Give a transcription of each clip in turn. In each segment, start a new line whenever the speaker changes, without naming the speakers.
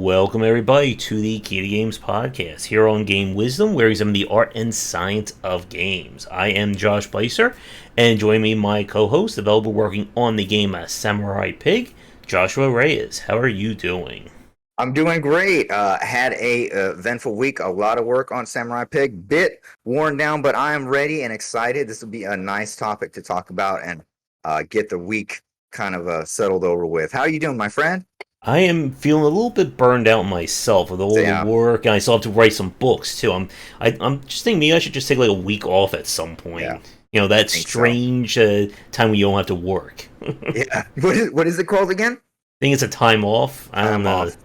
Welcome, everybody, to the Crt Games podcast, here on Game Wisdom, where we examine the art and science of games. I am Josh Beiser, and join me, my co-host, developer working on the game Samurai Pig, Joshua Reyes. How are you doing?
I'm doing great. Had a eventful week, a lot of work on Samurai Pig, bit worn down, but I am ready and excited. This will be a nice topic to talk about and get the week kind of settled over with. How are you doing, my friend?
I am feeling a little bit burned out myself with all the
Yeah,
work, and I still have to write some books too. I'm just thinking maybe I should just take like a week off at some
yeah,
point. You know, that
I think so.
strange time when you don't have to work. I
Yeah, what is it called again?
think it's a time off. I don't
Time
know.
off.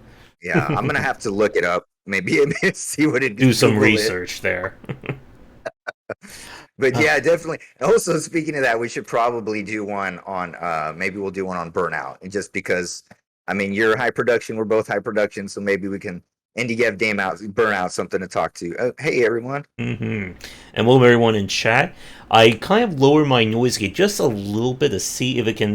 Yeah, I'm gonna have to look it up. Maybe see what it
Do
is.
some
Google it.
research there.
But
Uh,
yeah, definitely. Also, speaking of that, we should probably do one on maybe we'll do one on burnout. And just because I mean you're high production, we're both high production, so maybe we can indie dev game out burnout something to talk to. Hey everyone.
hmm And welcome everyone in chat. I kind of lowered my noise gate just a little bit to see if it can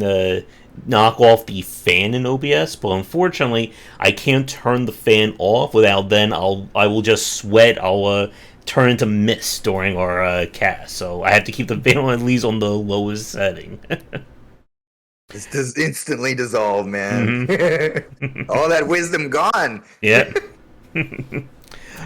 knock off the fan in OBS, but unfortunately, I can't turn the fan off without then I will just sweat. I'll turn into mist during our cast, so I have to keep the fan on at least on the lowest setting.
This does instantly dissolve, man.
hmm
All that wisdom gone.
Yeah.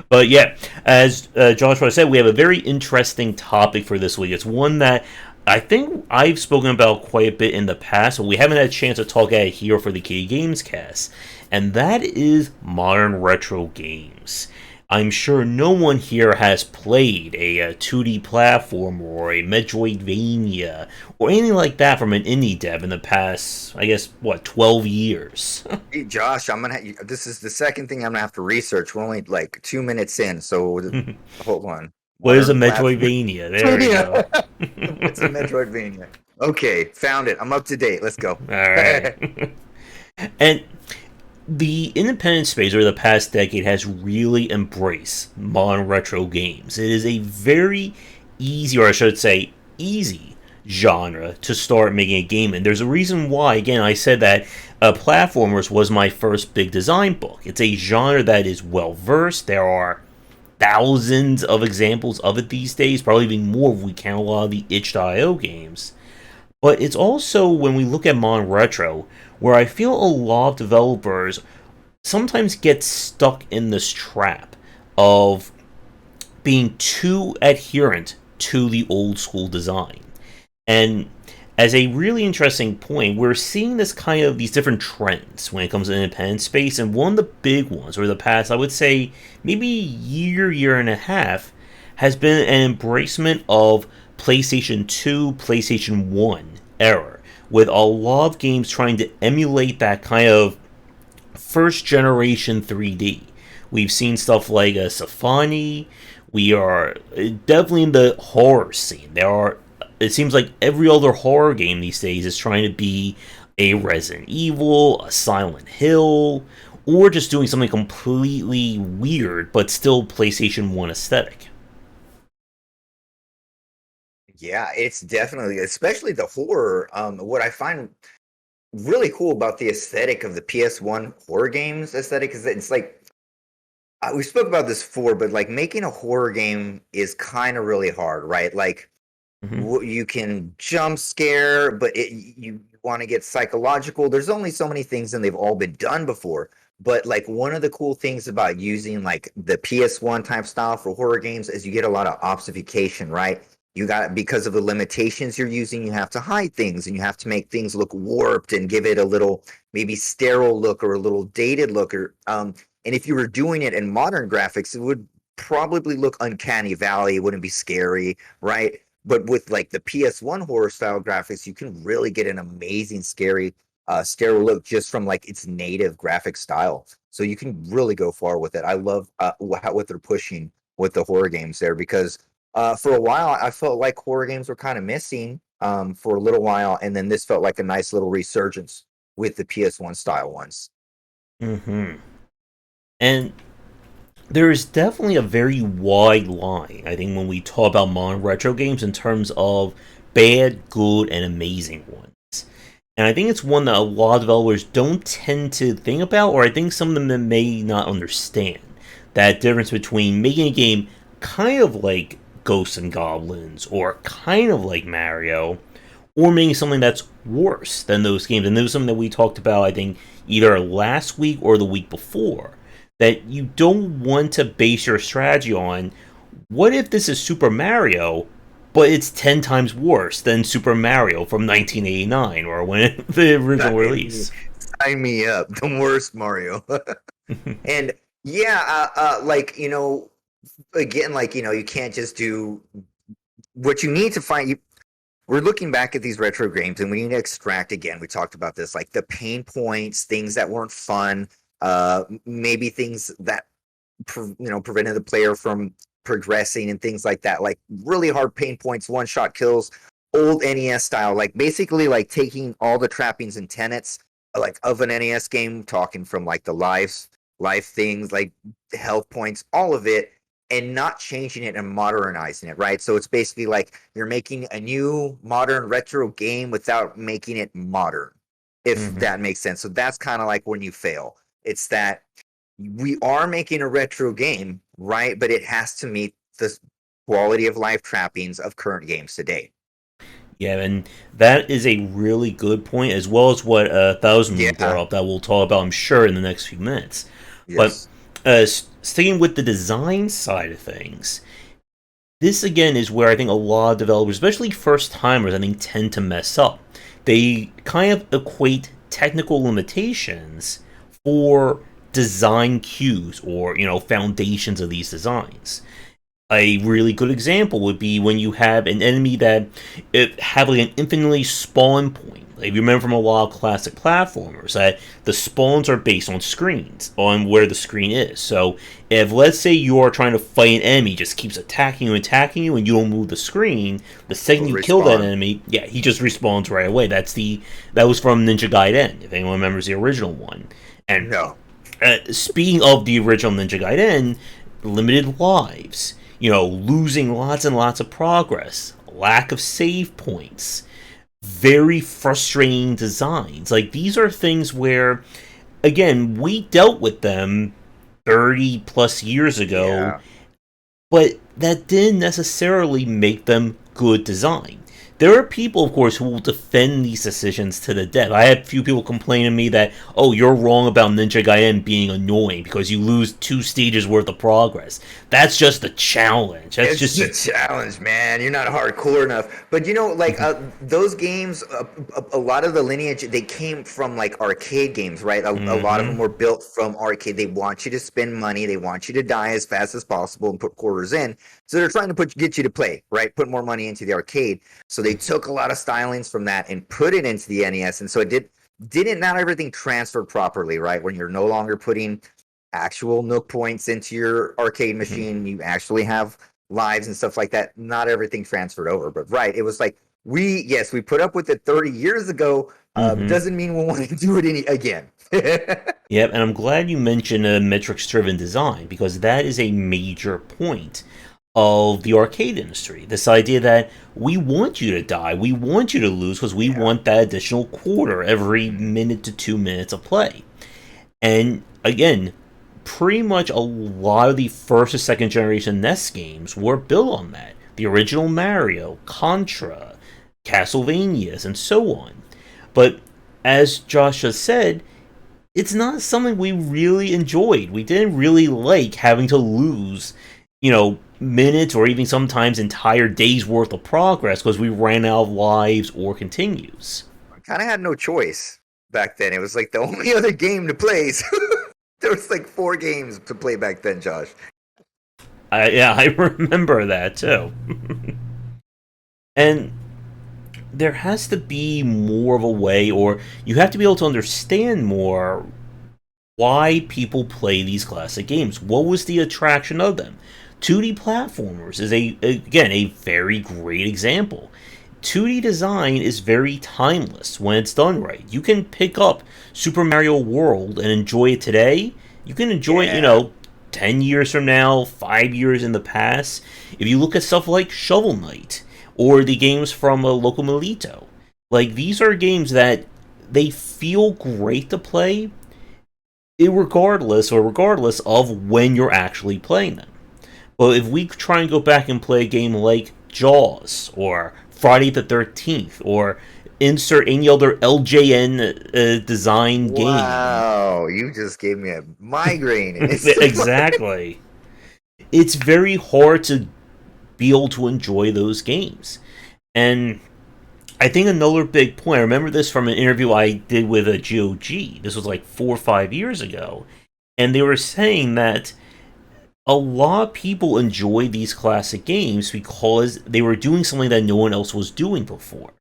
But yeah, as Joshua said, we have a very interesting topic for this week. It's one that I think I've spoken about quite a bit in the past, but we haven't had a chance to talk at it here for the K Games cast, and that is modern retro games. I'm sure no one here has played a 2D platform or a Metroidvania or anything like that from an indie dev in the past, I guess, 12 years?
Hey Josh, this is the second thing I'm gonna have to research. We're only like 2 minutes in, so hold on.
What is a
Modern platform.
Metroidvania? There we
Yeah.
go.
What's a Metroidvania? Okay, found it. I'm up to date. Let's go.
Alright. And the independent space over the past decade has really embraced modern retro games. It is a very easy, or I should say, easy genre to start making a game in. There's a reason why, again, I said that Platformers was my first big design book. It's a genre that is well versed. There are thousands of examples of it these days, probably even more if we count a lot of the itch.io games. But it's also, when we look at modern retro, where I feel a lot of developers sometimes get stuck in this trap of being too adherent to the old school design. And as a really interesting point, we're seeing this kind of these different trends when it comes to independent space, and one of the big ones over the past, I would say, maybe year and a half, has been an embracement of PlayStation 2, PlayStation 1 era, with a lot of games trying to emulate that kind of first generation 3D. We've seen stuff like Safani. We are definitely in the horror scene. It seems like every other horror game these days is trying to be a Resident Evil, a Silent Hill, or just doing something completely weird but still PlayStation 1 aesthetic.
Yeah, it's definitely, especially the horror. What I find really cool about the aesthetic of the PS1 horror games aesthetic is that it's like we spoke about this before, but like making a horror game is kind of really hard, right? Like
hmm
you can jump scare, but you want to get psychological. There's only so many things, and they've all been done before. But like one of the cool things about using like the PS1 type style for horror games is you get a lot of obfuscation, right? You got because of the limitations you're using, you have to hide things and you have to make things look warped and give it a little maybe sterile look or a little dated look or and if you were doing it in modern graphics, it would probably look uncanny valley, it wouldn't be scary, right? But with like the PS1 horror style graphics, you can really get an amazing scary sterile look just from like its native graphic style. So you can really go far with it. I love what they're pushing with the horror games there because for a while I felt like horror games were kind of missing for a little while, and then this felt like a nice little resurgence with the PS1 style ones.
hmm And there is definitely a very wide line, I think, when we talk about modern retro games in terms of bad, good, and amazing ones. And I think it's one that a lot of developers don't tend to think about, or I think some of them may not understand. That difference between making a game kind of like Ghosts and Goblins, or kind of like Mario, or making something that's worse than those games. And this was something that we talked about, I think, either last week or the week before. That you don't want to base your strategy on what if this is Super Mario, but it's 10 times worse than Super Mario from 1989 or when the original release.
Sign me up. The worst Mario. And yeah, like, again, like, you can't just do what you need to find. We're looking back at these retro games and we need to extract, again, we talked about this, like the pain points, things that weren't fun, maybe things that prevented the player from progressing and things like that, like really hard pain points, one shot kills, old NES style, like basically like taking all the trappings and tenets like of an NES game, talking from like the life things, like health points, all of it, and not changing it and modernizing it, right? So it's basically like you're making a new modern retro game without making it modern, if that makes sense. So that's kind of like when you fail. It's that we are making a retro game, right? But it has to meet the quality of life trappings of current games today.
Yeah, and that is a really good point, as well as what Thousand Moon brought
Yeah.
up that we'll talk about, I'm sure, in the next few minutes. But
Yes.
sticking with the design side of things, this again is where I think a lot of developers, especially first timers, I think tend to mess up. They kind of equate technical limitations for design cues or foundations of these designs. A really good example would be when you have an enemy that it have like an infinitely spawn point. Like if you remember from a lot of classic platformers, that the spawns are based on screens, on where the screen is. So if let's say you are trying to fight an enemy, just keeps attacking you, and you don't move the screen, the second
Will
you kill that
respawn.
enemy, yeah, he just respawns right away. That was from Ninja Gaiden, if anyone remembers the original one. And
No.
speaking of the original Ninja Gaiden, limited lives, losing lots and lots of progress, lack of save points, very frustrating designs. Like, these are things where, again, we dealt with them 30 plus years ago,
Yeah.
but that didn't necessarily make them good design. There are people, of course, who will defend these decisions to the death. I had a few people complain to me that, oh, you're wrong about Ninja Gaiden being annoying because you lose 2 stages worth of progress. That's just a challenge. That's
It's
just
the challenge, man. You're not hardcore enough. But like those games, a lot of the lineage, they came from like arcade games, right? A lot of them
mm-hmm.
were built from arcade. They want you to spend money. They want you to die as fast as possible and put quarters in. So they're trying to get you to play, right? Put more money into the arcade. So they took a lot of stylings from that and put it into the NES. And so it didn't not everything transferred properly, right? When you're no longer putting actual Nook points into your arcade machine, you actually have lives and stuff like that. Not everything transferred over, but right, it was like we put up with it 30 years ago.
Mm-hmm.
Doesn't mean we'll want to do it again.
Yep, and I'm glad you mentioned metrics-driven design because that is a major point of the arcade industry. This idea that we want you to die, we want you to lose because we
Yeah.
want that additional quarter every minute to 2 minutes of play. And again, pretty much a lot of the first and second generation NES games were built on that. The original Mario, Contra, Castlevanias, and so on. But as Josh just said, it's not something we really enjoyed. We didn't really like having to lose, minutes or even sometimes entire days worth of progress because we ran out of lives or continues.
I kind of had no choice back then. It was like the only other game to play. So there was like 4 games to play back then, Josh.
Yeah, I remember that too. And there has to be more of a way, or you have to be able to understand more why people play these classic games. What was the attraction of them? 2D platformers is again a very great example. 2D design is very timeless when it's done right. You can pick up Super Mario World and enjoy it today. You can enjoy it,
Yeah.
10 years from now, 5 years in the past. If you look at stuff like Shovel Knight or the games from Loco Milito, like these are games that they feel great to play, regardless of when you're actually playing them. But if we try and go back and play a game like Jaws or Friday the 13th or insert any other LJN design game.
Wow, you just gave me a migraine.
Exactly. It's very hard to be able to enjoy those games. And I think another big point, I remember this from an interview I did with a GOG. This was like 4 or 5 years ago. And they were saying that a lot of people enjoy these classic games because they were doing something that no one else was doing before.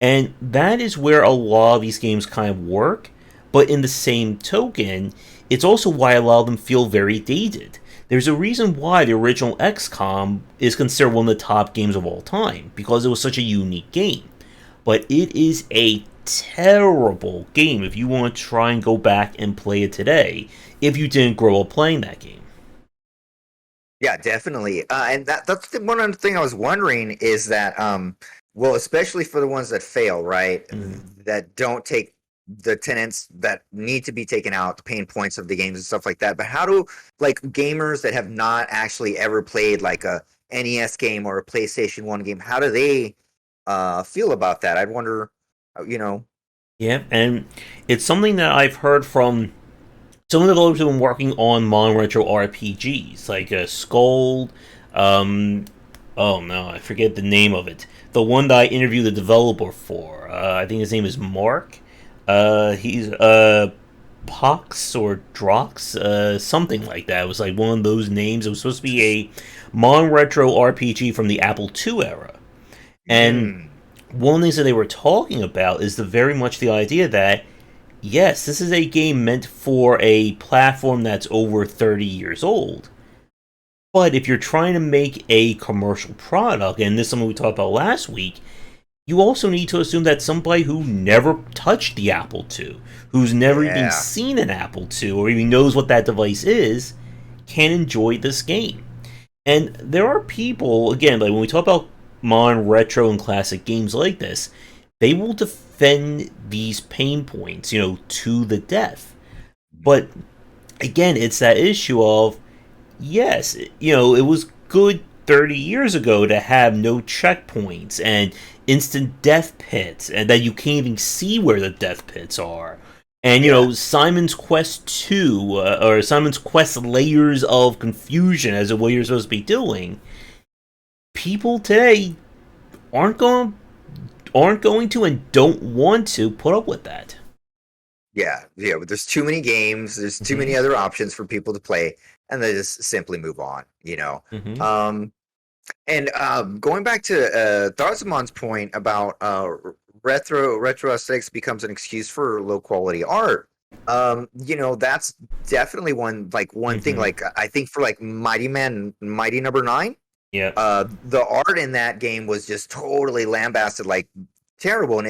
And that is where a lot of these games kind of work, but in the same token, it's also why a lot of them feel very dated. There's a reason why the original XCOM is considered one of the top games of all time, because it was such a unique game. But it is a terrible game if you want to try and go back and play it today, if you didn't grow up playing that game.
Yeah, definitely. And that's one other thing I was wondering is that, well, especially for the ones that fail, right? That don't take the tenants that need to be taken out, the pain points of the games and stuff like that. But how do like gamers that have not actually ever played like a NES game or a PlayStation 1 game, how do they feel about that? I'd wonder, you know.
Yeah, and it's something that I've heard from some of the developers who've been working on modern retro RPGs, like Scold. Oh no, I forget the name of it. The one that I interviewed the developer for. I think his name is Mark. He's Pox or Drox, something like that. It was like one of those names. It was supposed to be a modern retro RPG from the Apple II era. And one of the things that they were talking about is very much the idea that, yes, this is a game meant for a platform that's over 30 years old. But if you're trying to make a commercial product, and this is something we talked about last week, you also need to assume that somebody who never touched the Apple II, who's never even seen an Apple II, or even knows what that device is, can enjoy this game. And there are people, again, like when we talk about modern retro and classic games like this, they will defend these pain points, to the death. But again, it's that issue of, yes, it was good 30 years ago to have no checkpoints and instant death pits, and that you can't even see where the death pits are. And, Simon's Quest 2, or Simon's Quest Layers of Confusion, as to what you're supposed to be doing, people today aren't going to and don't want to put up with that.
Yeah, but there's too many games, there's too many other options for people to play, and they just simply move on, And going back to Tharzamon's point about retro aesthetics becomes an excuse for low quality art. That's definitely one thing. Like I think for like Mighty Number 9.
Yeah.
The art in that game was just totally lambasted, like terrible, and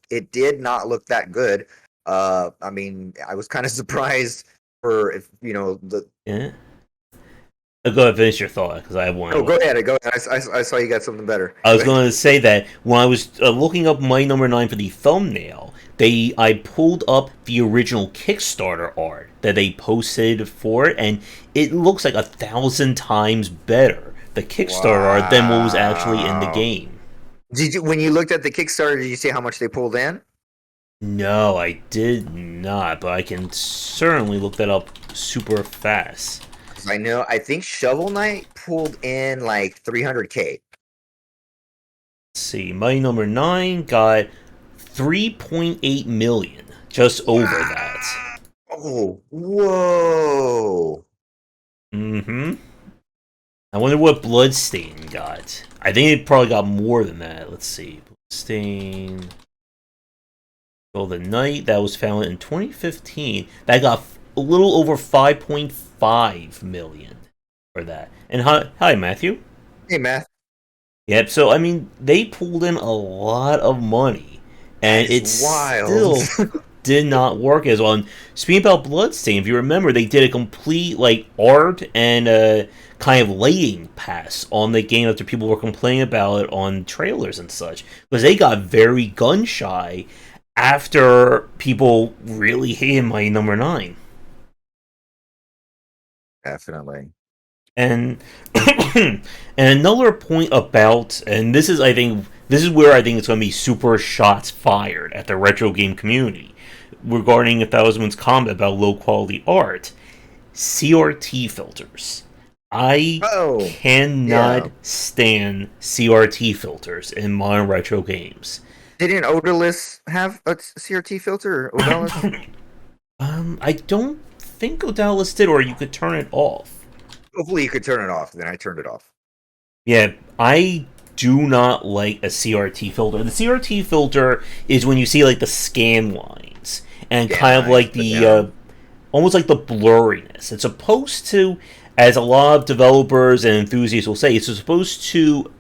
it did not look that good. I mean, I was kind of surprised for the.
Yeah. Go ahead, finish your thought, because I have one.
Oh, go ahead. I saw you got something better.
I was going to say that when I was looking up Mighty Number 9 for the thumbnail, I pulled up the original Kickstarter art that they posted for it, and it looks like 1,000 times better, the Kickstarter art, than what was actually in the game.
When you looked at the Kickstarter, did you see how much they pulled in?
No, I did not, but I can certainly look that up super fast.
I think Shovel Knight pulled in like 300K.
Let's see, Mighty Number 9 got 3.8 million, just over that.
Oh, whoa.
I wonder what Bloodstain got. I think it probably got more than that. Let's see. Bloodstain. Well, the Knight that was founded in 2015, that got a little over 5.5 million for that. And hi, Matthew.
Hey, Matt.
Yep. So I mean, they pulled in a lot of money, and it's wild. Still did not work as well. And speaking about Bloodstain, if you remember, they did a complete art and kind of lighting pass on the game after people were complaining about it on trailers and such, because they got very gun shy after people really hated my number 9.
Definitely.
And and another point about, and this is, I think, this is where I think it's going to be super shots fired at the retro game community regarding Thousandman's comment about low quality art. CRT filters. I
Oh,
cannot
yeah.
stand CRT filters in modern retro games.
Didn't Odorless have a CRT filter? Or Odorless?
I don't think Odalis did, or you could turn it off.
Hopefully you could turn it off. Then I turned it off.
Yeah, I do not like a CRT filter. The CRT filter is when you see like the scan lines and
Scan
kind of
lines,
like
but
the
yeah.
almost like the blurriness. It's supposed to, as a lot of developers and enthusiasts will say, it's supposed to,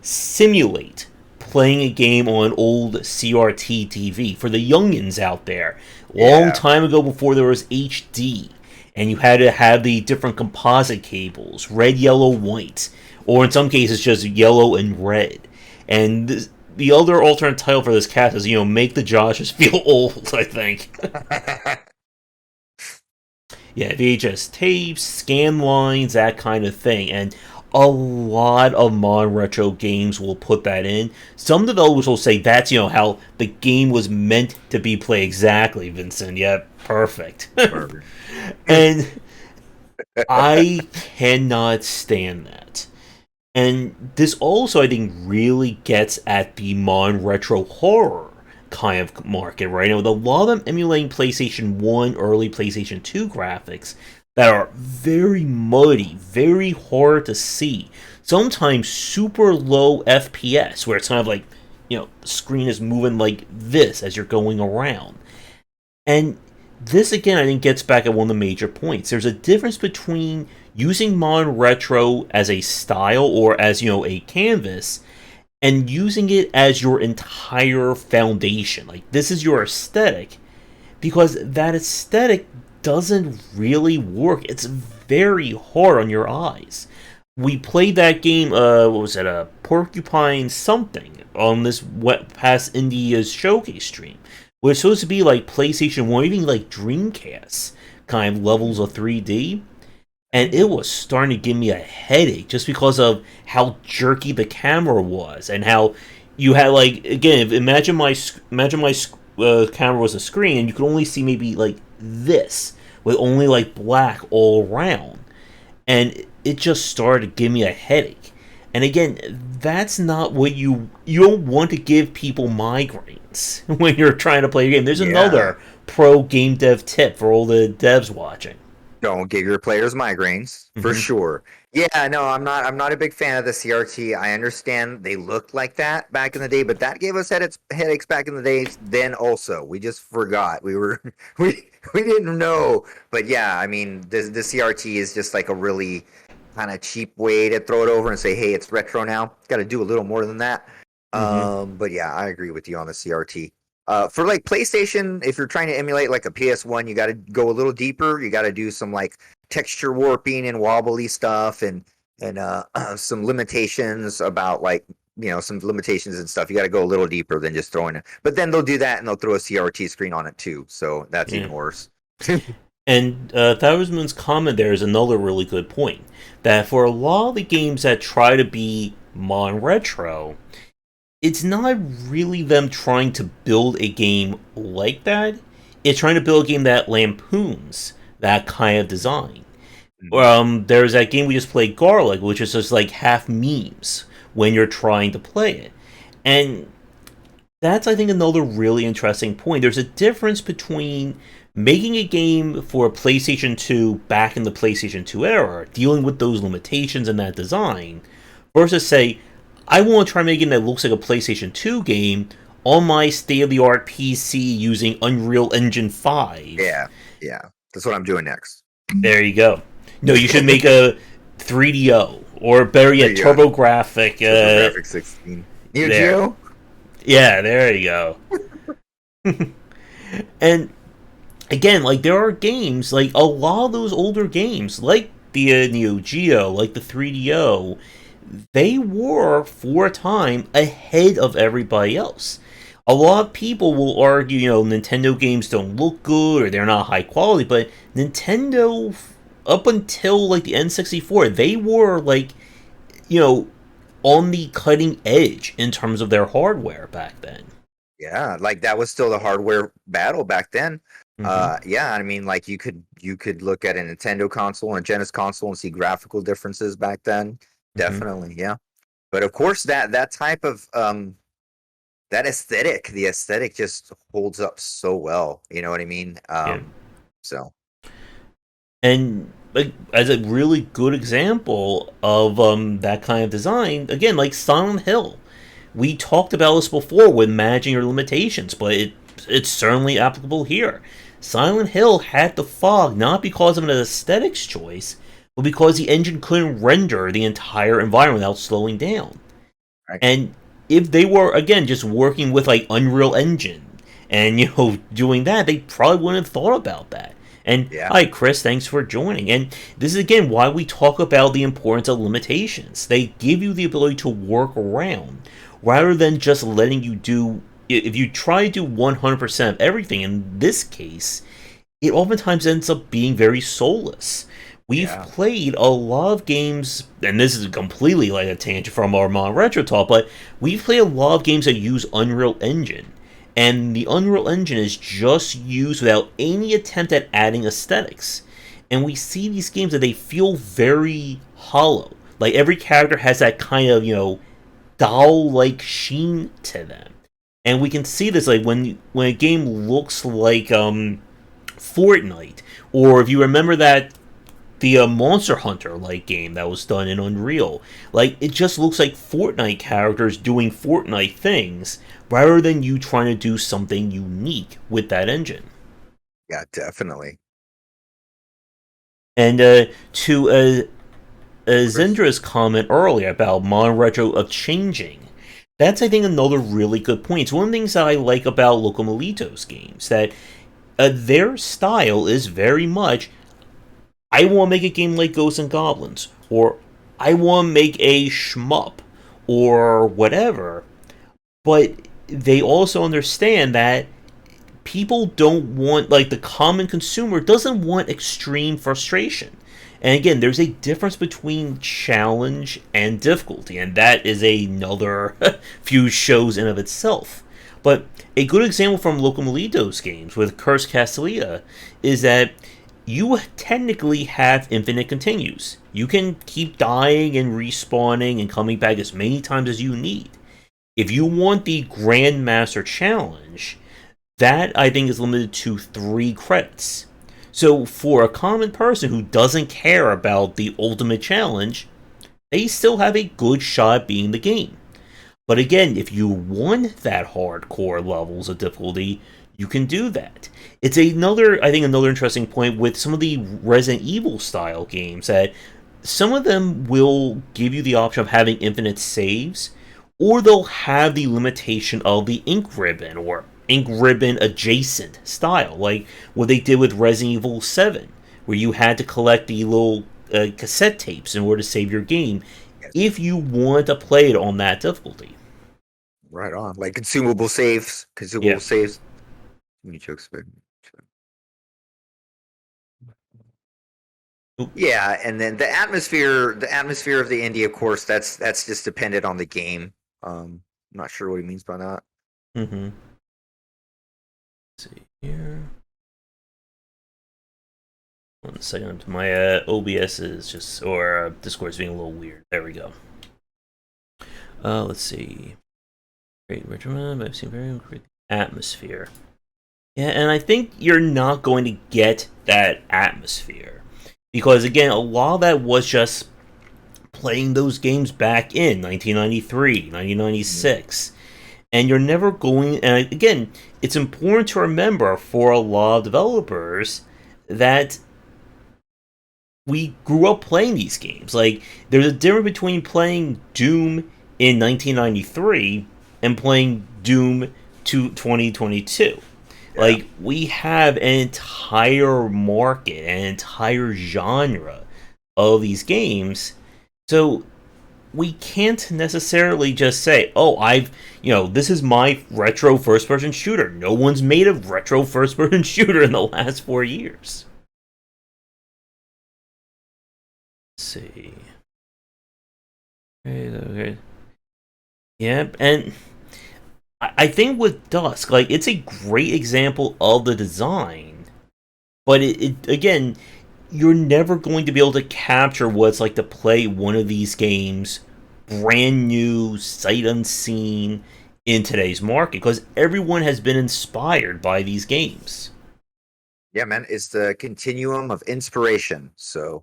simulate playing a game on an old CRT TV for the youngins out there. Long
Yeah.
time ago, before there was HD, and you had to have the different composite cables, red, yellow, white, or in some cases just yellow and red. And the other alternate title for this cast is, make the Joshes feel old, I think. Yeah, VHS tapes, scan lines, that kind of thing. And a lot of modern retro games will put that in. Some developers will say that's, how the game was meant to be played exactly, Vincent. Yeah, perfect. And I cannot stand that. And this also, I think, really gets at the modern retro horror kind of market, right? Now, with a lot of them emulating PlayStation 1, early PlayStation 2 graphics that are very muddy, very hard to see. Sometimes super low FPS, where it's kind of like, the screen is moving like this as you're going around. And this, again, I think gets back at one of the major points. There's a difference between using modern retro as a style or as, a canvas, and using it as your entire foundation. Like, this is your aesthetic, because that aesthetic doesn't really work. It's very hard on your eyes. We played that game, what was it, Porcupine something, on this past India's showcase stream, where it's supposed to be like PlayStation 1, even like Dreamcast kind of levels of 3D. And it was starting to give me a headache just because of how jerky the camera was, and how you had, like, again, imagine my camera was a screen and you could only see maybe like this with only like black all around, and it just started to give me a headache. And again, that's not what you don't want to give people migraines when you're trying to play a game. There's
Yeah.
another pro game dev tip for all the devs watching.
Don't give your players migraines for
Mm-hmm.
sure. Yeah, no, I'm not a big fan of the CRT. I understand they looked like that back in the day, but that gave us headaches back in the days. Then also, we just forgot. We were we didn't know. But yeah, I mean, the CRT is just like a really kind of cheap way to throw it over and say, hey, it's retro now. Got to do a little more than that.
Mm-hmm.
But yeah, I agree with you on the CRT. For like PlayStation, if you're trying to emulate like a PS1, you got to go a little deeper. You got to do some like texture warping and wobbly stuff, and some limitations about like some limitations and stuff. You got to go a little deeper than just throwing it. But then they'll do that and they'll throw a CRT screen on it too, so that's
Yeah.
even worse.
And Thousandman's comment there is another really good point. That for a lot of the games that try to be modern retro, it's not really them trying to build a game like that. It's trying to build a game that lampoons that kind of design. There's that game we just played, Garlic, which is just like half memes when you're trying to play it. And that's, I think, another really interesting point. There's a difference between making a game for PlayStation 2 back in the PlayStation 2 era, dealing with those limitations and that design, versus, say, I want to try making that looks like a PlayStation 2 game on my state-of-the-art PC using Unreal Engine 5.
Yeah, yeah, that's what I'm doing next.
There you go. No, you should make a 3DO, or better
There
yet,
you go.
TurboGrafx.
TurboGrafx 16. Neo
There.
Geo.
Yeah, there you go. And again, like, there are games, like a lot of those older games, like the Neo Geo, like the 3DO, they were for a time ahead of everybody else. a lot of people will argue, Nintendo games don't look good or they're not high quality, but Nintendo, up until like the N64, they were like, you know, on the cutting edge in terms of their hardware back then.
Yeah, like that was still the hardware battle back then.
Mm-hmm.
Yeah, I mean, like you could look at a Nintendo console and a Genesis console and see graphical differences back then.
Mm-hmm.
Definitely, yeah. But of course, that type of that aesthetic, the aesthetic just holds up so well. You know what I mean?
Yeah.
So
And like as a really good example of that kind of design, again, like Silent Hill. We talked about this before with managing your limitations, but it's certainly applicable here. Silent Hill had the fog not because of an aesthetics choice, but because the engine couldn't render the entire environment without slowing down.
right.
And if they were again just working with like Unreal Engine and doing that, they probably wouldn't have thought about that. And
Yeah,
hi, Chris, thanks for joining. And this is again why we talk about the importance of limitations. They give you the ability to work around rather than just letting you do. If you try to do 100% of everything, in this case, it oftentimes ends up being very soulless. We've
yeah,
played a lot of games, and this is completely like a tangent from our Mon Retro Talk, but we've played a lot of games that use Unreal Engine. And the Unreal Engine is just used without any attempt at adding aesthetics. And we see these games that they feel very hollow. Like every character has that kind of, doll like sheen to them. And we can see this like when a game looks like Fortnite, or if you remember that the Monster Hunter like game that was done in Unreal, like it just looks like Fortnite characters doing Fortnite things rather than you trying to do something unique with that engine.
yeah, definitely.
And to
Chris,
Zendra's comment earlier about Mon Retro of changing, that's I think another really good point. It's one of the things that I like about Locomolito's games that their style is very much I want to make a game like Ghosts and Goblins, or I want to make a shmup, or whatever. But they also understand that people don't want, like, the common consumer doesn't want extreme frustration. And again, there's a difference between challenge and difficulty, and that is another few shows in of itself. But a good example from Locomolito's games with Curse Castelia is that you technically have infinite continues. You can keep dying and respawning and coming back as many times as you need. If you want the Grandmaster Challenge, that I think is limited to 3 credits. So for a common person who doesn't care about the ultimate challenge, they still have a good shot at beating the game. But again, if you want that hardcore levels of difficulty, you can do that. It's another interesting point with some of the Resident Evil style games that some of them will give you the option of having infinite saves, or they'll have the limitation of the ink ribbon or ink ribbon adjacent style, like what they did with Resident Evil 7, where you had to collect the little cassette tapes in order to save your game
yes,
if you want to play it on that difficulty.
right on. Like consumable saves,
Yeah.
consumable saves. Too many jokes, but yeah, and then the atmosphere of the indie, of course, that's just dependent on the game. I'm not sure what he means by that.
Mm-hmm. Let's see here. 1 second. My OBS is just, or Discord is being a little weird. There we go. Let's see. Great Richmond. I've seen very great atmosphere. Yeah, and I think you're not going to get that atmosphere because again, a lot of that was just playing those games back in 1993, 1996. And you're never going. And again, it's important to remember for a lot of developers that we grew up playing these games. Like, there's a difference between playing Doom in 1993 and playing Doom to 2022.
Yeah,
Like, we have an entire market, an entire genre of these games. So we can't necessarily just say, oh, this is my retro first person shooter. No one's made a retro first person shooter in the last 4 years. Let's see. Okay. Yep, and I think with Dusk, like, it's a great example of the design, but it again, you're never going to be able to capture what it's like to play one of these games brand new, sight unseen in today's market because everyone has been inspired by these games.
Yeah, man, it's the continuum of inspiration. So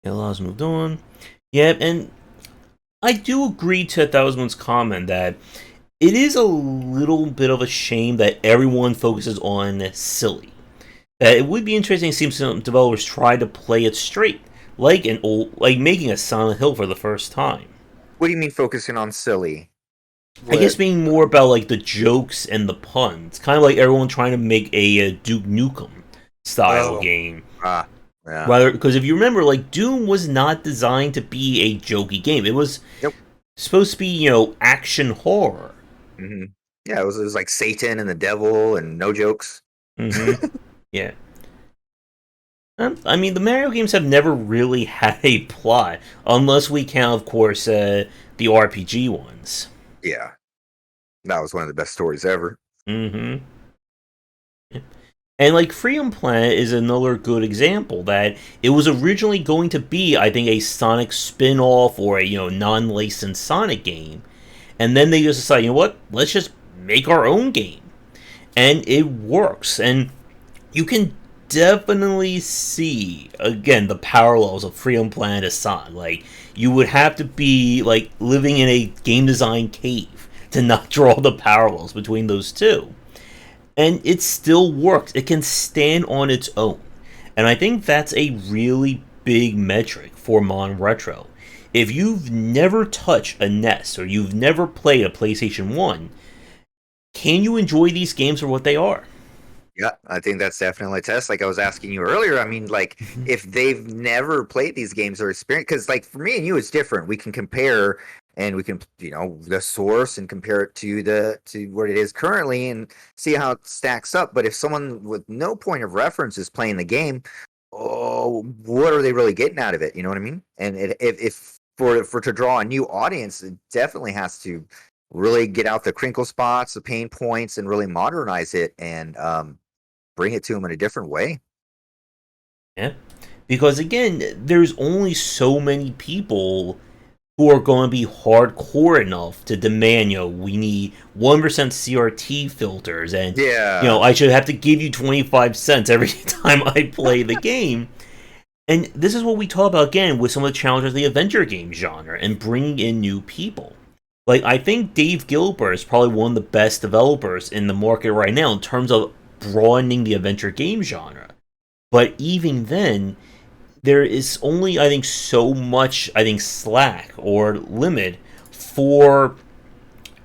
Law's moved on. Yeah, and I do agree to Thousand's comment that it is a little bit of a shame that everyone focuses on silly. That it would be interesting to see some developers try to play it straight, like making a Silent Hill for the first time.
what do you mean focusing on silly?
I guess
What?
being more about like the jokes and the puns, kind of like everyone trying to make a Duke Nukem style
Oh,
game.
ah, yeah.
Rather, because if you remember, like Doom was not designed to be a jokey game. It was
Yep.
supposed to be, action horror.
Hmm. Yeah, it was like Satan and the devil and no jokes.
Mm-hmm. Yeah. I mean, the Mario games have never really had a plot, unless we count, of course, the RPG ones.
Yeah, that was one of the best stories ever.
Mm-hmm. And like Freedom Planet is another good example that it was originally going to be, I think, a Sonic spin-off or a non-licensed Sonic game, and then they just decided, you know what, let's just make our own game, and it works, and you can definitely see again the parallels of Freedom Planet to Sonic. Like you would have to be like living in a game design cave to not draw the parallels between those two. And it still works. It can stand on its own. And I think that's a really big metric for Mon Retro. If you've never touched a NES or you've never played a PlayStation 1, can you enjoy these games for what they are?
Yeah, I think that's definitely a test. Like I was asking you earlier, I mean, like
Mhm.
if they've never played these games or experienced, because like for me and you, it's different. We can compare and we can, the source and compare it to what it is currently and see how it stacks up. But if someone with no point of reference is playing the game, oh, what are they really getting out of it? You know what I mean? And if for to draw a new audience, it definitely has to really get out the crinkle spots, the pain points, and really modernize it and bring it to them in a different way.
Yeah. Because again, there's only so many people who are going to be hardcore enough to demand, we need 1% CRT filters, and,
Yeah.
I should have to give you 25 cents every time I play the game. And this is what we talk about again with some of the challenges of the adventure game genre and bringing in new people. Like, I think Dave Gilbert is probably one of the best developers in the market right now in terms of broadening the adventure game genre. But even then, there is only, I think, so much, I think, slack or limit for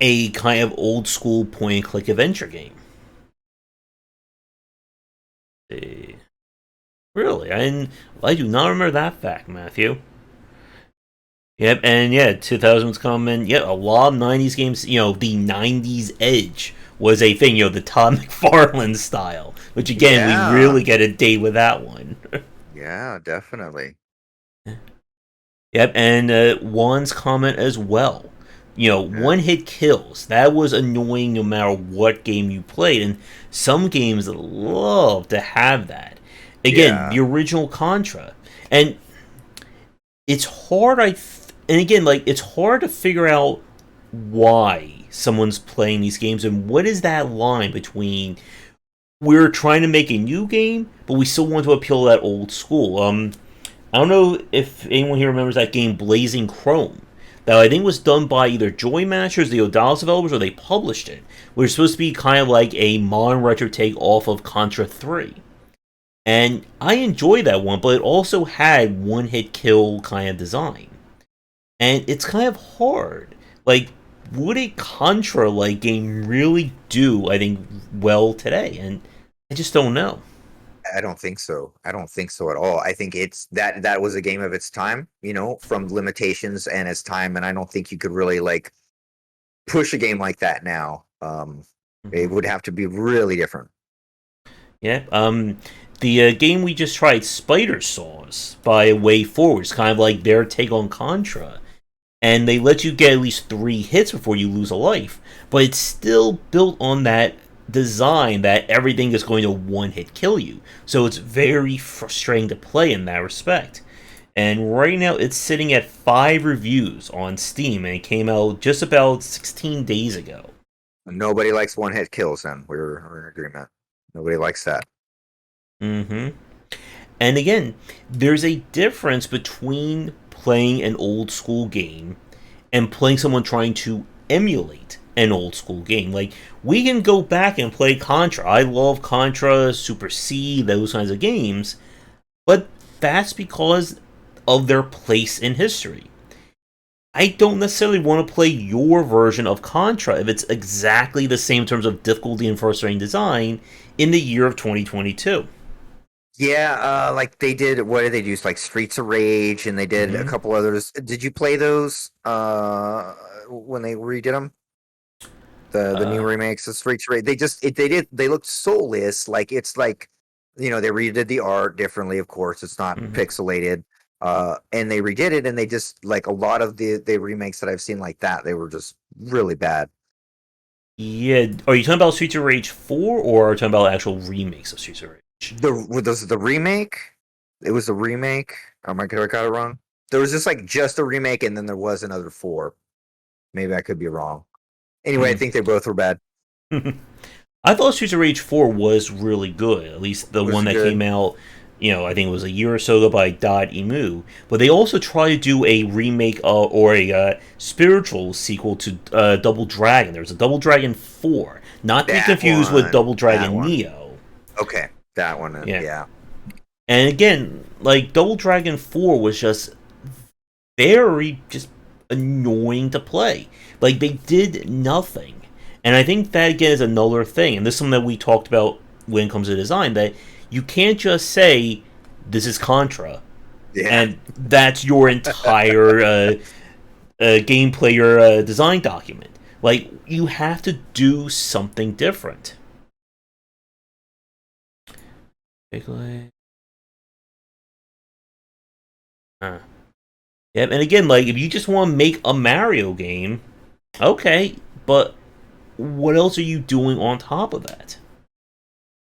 a kind of old school point and click adventure game. Really? I do not remember that fact, Matthew. Yep, and yeah, 2000s coming. Yeah, a lot of 90s games, the 90s edge was a thing, the Todd McFarlane style, which again, we
Yeah.
really get a date with that one.
Yeah, definitely.
Yep, and Juan's comment as well.
Yeah.
One hit kills. That was annoying no matter what game you played, and some games love to have that. Again,
Yeah.
the original Contra. And it's hard, and again, like, it's hard to figure out why someone's playing these games and what is that line between we're trying to make a new game, but we still want to appeal to that old school. I don't know if anyone here remembers that game Blazing Chrome. That I think was done by either Joy Masters, the Odalis developers, or they published it. Which was supposed to be kind of like a modern retro take off of Contra 3. And I enjoyed that one, but it also had one hit kill kind of design. And it's kind of hard. Like, would a Contra like game really do, I think, well today? And I just don't know.
I don't think so. I don't think so at all. I think it's that was a game of its time, from limitations and its time, and I don't think you could really like push a game like that now. It
Mhm.
would have to be really different.
Yeah. The game we just tried, Spider Saws by Way Forward, is kind of like their take on Contra, and they let you get at least 3 hits before you lose a life, but it's still built on that design that everything is going to one hit kill you. So it's very frustrating to play in that respect. And right now it's sitting at 5 reviews on Steam, and it came out just about 16 days ago.
Nobody likes one hit kills. Then we're in agreement. Nobody likes that.
Hmm. And again, there's a difference between playing an old school game and playing someone trying to emulate an old school game. Like, we can go back and play Contra. I love Contra, Super C, those kinds of games, but that's because of their place in history. I don't necessarily want to play your version of Contra if it's exactly the same in terms of difficulty and frustrating design in the year of 2022.
Yeah, like they did. What did they do? Like Streets of Rage, and they did a
Mm-hmm.
couple others. Did you play those? When they redid them, the new
Uh,
remakes of Streets of Rage. They looked soulless. Like it's like, they redid the art differently. Of course, it's not
mhm.
pixelated. And they redid it, and they just like a lot of the remakes that I've seen like that. They were just really bad.
Yeah, are you talking about Streets of Rage 4 or are you talking about actual remakes of Streets of Rage?
The remake. It was a remake. Am I got it wrong? There was just a remake, and then there was another four. Maybe I could be wrong. Anyway, I
Hmm.
think they both were bad.
I thought Streets of Rage 4 was really good, at least the
Was
one
it
that came
good?
out, I think it was a year or so ago by Dot Emu. But they also tried to do a remake or a spiritual sequel to Double Dragon. There's a Double Dragon 4, not to be
That
confused with
one.
Double
That
Dragon
one.
Neo.
Okay, that one.
Yeah.
Yeah.
And again, like Double Dragon 4 was just very just annoying to play. Like they did nothing. And I think that again is another thing, and this is something that we talked about when it comes to design, that you can't just say this is Contra
Yeah.
and that's your entire gameplay or design document. Like you have to do something different. Huh. Yep, and again, like if you just want to make a Mario game, okay, but what else are you doing on top of that?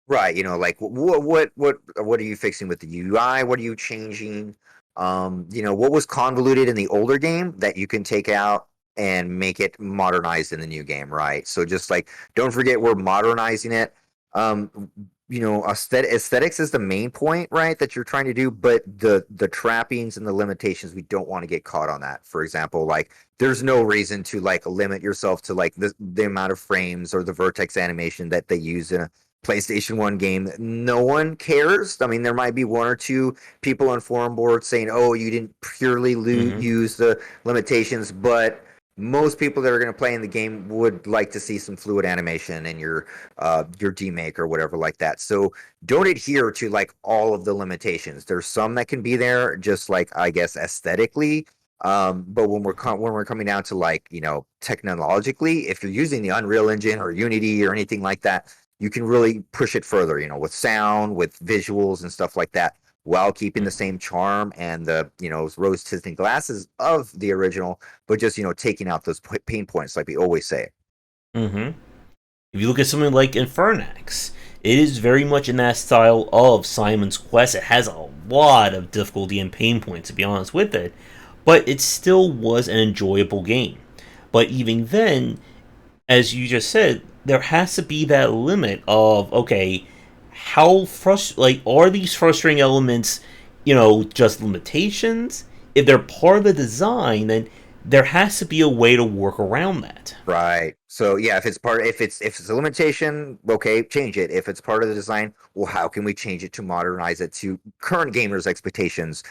Right. Like what are you fixing with the UI? What are you changing? What was convoluted in the older game that you can take out and make it modernized in the new game, right? So just like don't forget we're modernizing it. Aesthetics is the main point, right, that you're trying to do, but the trappings and the limitations, we don't want to get caught on that. For example, like there's no reason to like limit yourself to like the amount of frames or the vertex animation that they use in a PlayStation 1 game. No one cares. I mean, there might be one or two people on forum boards saying, "Oh, you didn't purely
Mm-hmm.
use the limitations," but most people that are going to play in the game would like to see some fluid animation in your demake or whatever like that. So don't adhere to like all of the limitations. There's some that can be there, just like I guess aesthetically. But when we're coming down to like technologically, if you're using the Unreal Engine or Unity or anything like that, you can really push it further, with sound, with visuals and stuff like that, while keeping the same charm and the rose tinted glasses of the original, but just taking out those pain points, like we always say.
Mm-hmm. If you look at something like Infernax, it is very much in that style of Simon's Quest. It has a lot of difficulty and pain points, to be honest with it, but it still was an enjoyable game. But even then, as you just said, there has to be that limit of okay, are these frustrating elements, just limitations? If they're part of the design, then there has to be a way to work around that.
Right. So yeah, if it's a limitation, okay, change it. If it's part of the design, well, how can we change it to modernize it to current gamers' expectations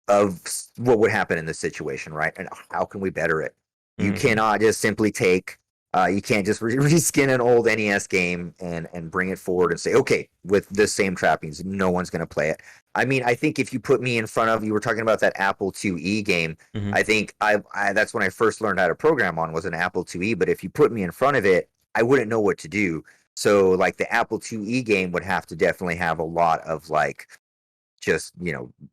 of what would happen in this situation, right? And how can we better it? You
Mm-hmm.
cannot just simply take You can't just reskin an old NES game and bring it forward and say, okay, with the same trappings, no one's going to play it. I mean, I think if you put me in front of, you were talking about that Apple IIe game.
Hmm.
I think that's when I first learned how to program on was an Apple IIe. But if you put me in front of it, I wouldn't know what to do. So like the Apple IIe game would have to definitely have a lot of like just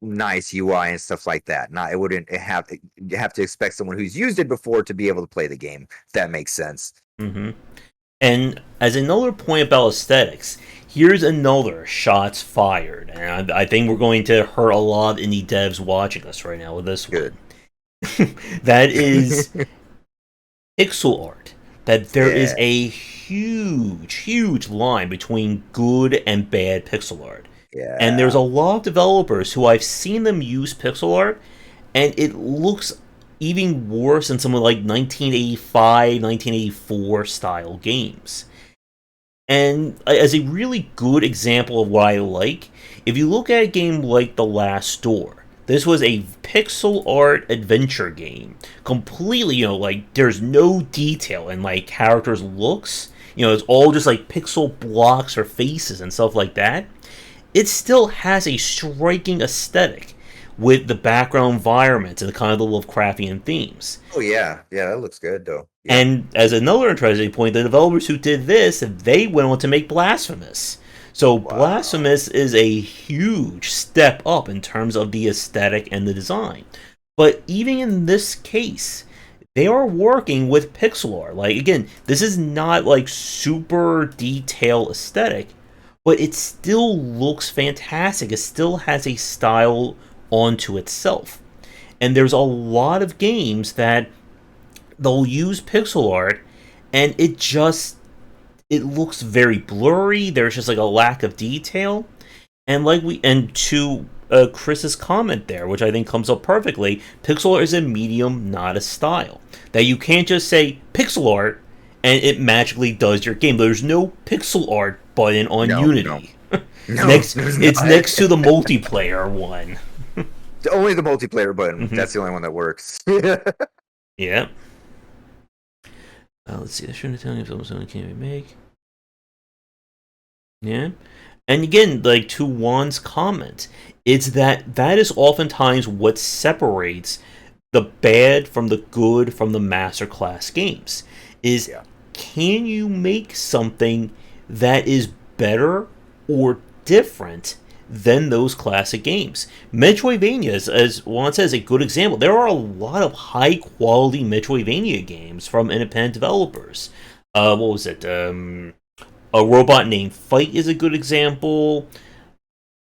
nice UI and stuff like that. Not it wouldn't have you have to expect someone who's used it before to be able to play the game. If that makes sense.
Hmm. And as another point about aesthetics, here's another shots fired, and I think we're going to hurt a lot of indie devs watching us right now with this one.
Good.
That is pixel art. That there is
Yeah.
a huge, huge line between good and bad pixel art. And there's
Yeah.
a lot of developers who I've seen them use pixel art, and it looks even worse than some of like 1985, 1984 style games. And as a really good example of what I like, if you look at a game like The Last Door, this was a pixel art adventure game. Completely, like there's no detail in like characters' looks. It's all just like pixel blocks or faces and stuff like that. It still has a striking aesthetic with the background environments and the kind of the Lovecraftian themes.
Oh yeah. Yeah, that looks good though. Yep.
And as another interesting point, the developers who did this, they went on to make Blasphemous. So
Wow.
Blasphemous is a huge step up in terms of the aesthetic and the design. But even in this case, they are working with pixel art. Like again, this is not like super detailed aesthetic, but it still looks fantastic. It still has a style onto itself. And there's a lot of games that they'll use pixel art and it looks very blurry. There's just like a lack of detail. And to Chris's comment there, which I think comes up perfectly, pixel art is a medium, not a style. That you can't just say pixel art and it magically does your game. There's no pixel art button on
No, no,
Unity.
no, there's
It's
not.
next to the multiplayer one.
Only the multiplayer button.
Hmm.
That's the only one that works.
Yeah. Let's see. I shouldn't tell you if someone can't make. Yeah. And again, like to Juan's comment, it's that is oftentimes what separates the bad from the good from the masterclass games. Is
Yeah.
can you make something that is better or different than those classic games? Metroidvania, as Juan says, a good example. There are a lot of high quality Metroidvania games from independent developers. What was it? A Robot Named Fight is a good example.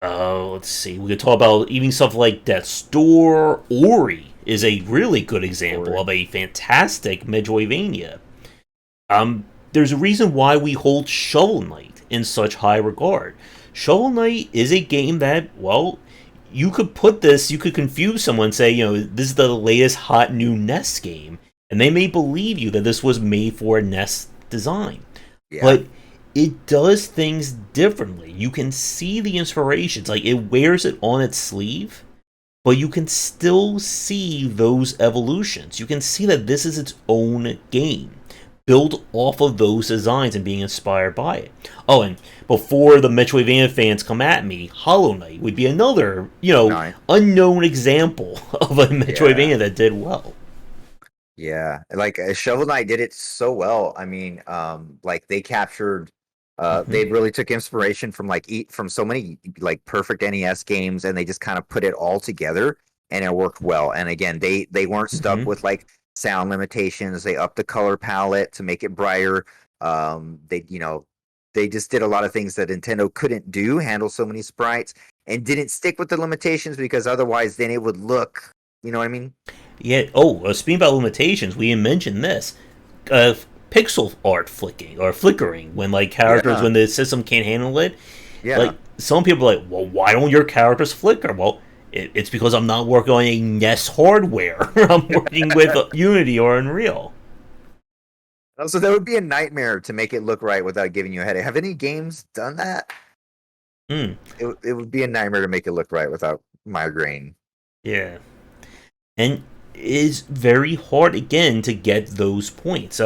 Let's see. We could talk about even stuff like Death's Door. Ori is a really good example
Or
of a fantastic Metroidvania. There's a reason why we hold Shovel Knight in such high regard. Shovel Knight is a game that, well, you could confuse someone, say, this is the latest hot new NES game, and they may believe you that this was made for a NES design.
yeah.
But it does things differently. You can see the inspirations, like it wears it on its sleeve, but you can still see those evolutions. You can see that this is its own game, built off of those designs and being inspired by it. Oh, and before the Metroidvania fans come at me, Hollow Knight would be another,
No.
unknown example of a
Yeah.
Metroidvania that did well.
Yeah, like Shovel Knight did it so well. I mean, like they captured,
Hmm.
they really took inspiration from like from so many like perfect NES games, and they just kind of put it all together, and it worked well. And again, they weren't stuck
Hmm.
with like sound limitations. They upped the color palette to make it brighter. They just did a lot of things that Nintendo couldn't do, handle so many sprites, and didn't stick with the limitations because otherwise, then it would look, you know what I mean?
Yeah. Oh, speaking about limitations, we mentioned this. Uh, Pixel art flickering when like characters
Yeah.
when the system can't handle it.
Yeah.
Like some people are like, well, why don't your characters flicker? Well, it's because I'm not working on a NES hardware. I'm working with Unity or Unreal.
Also, that would be a nightmare to make it look right without giving you a headache. Have any games done that?
Mm,
It would be a nightmare to make it look right without migraine.
yeah, and it is very hard again to get those points.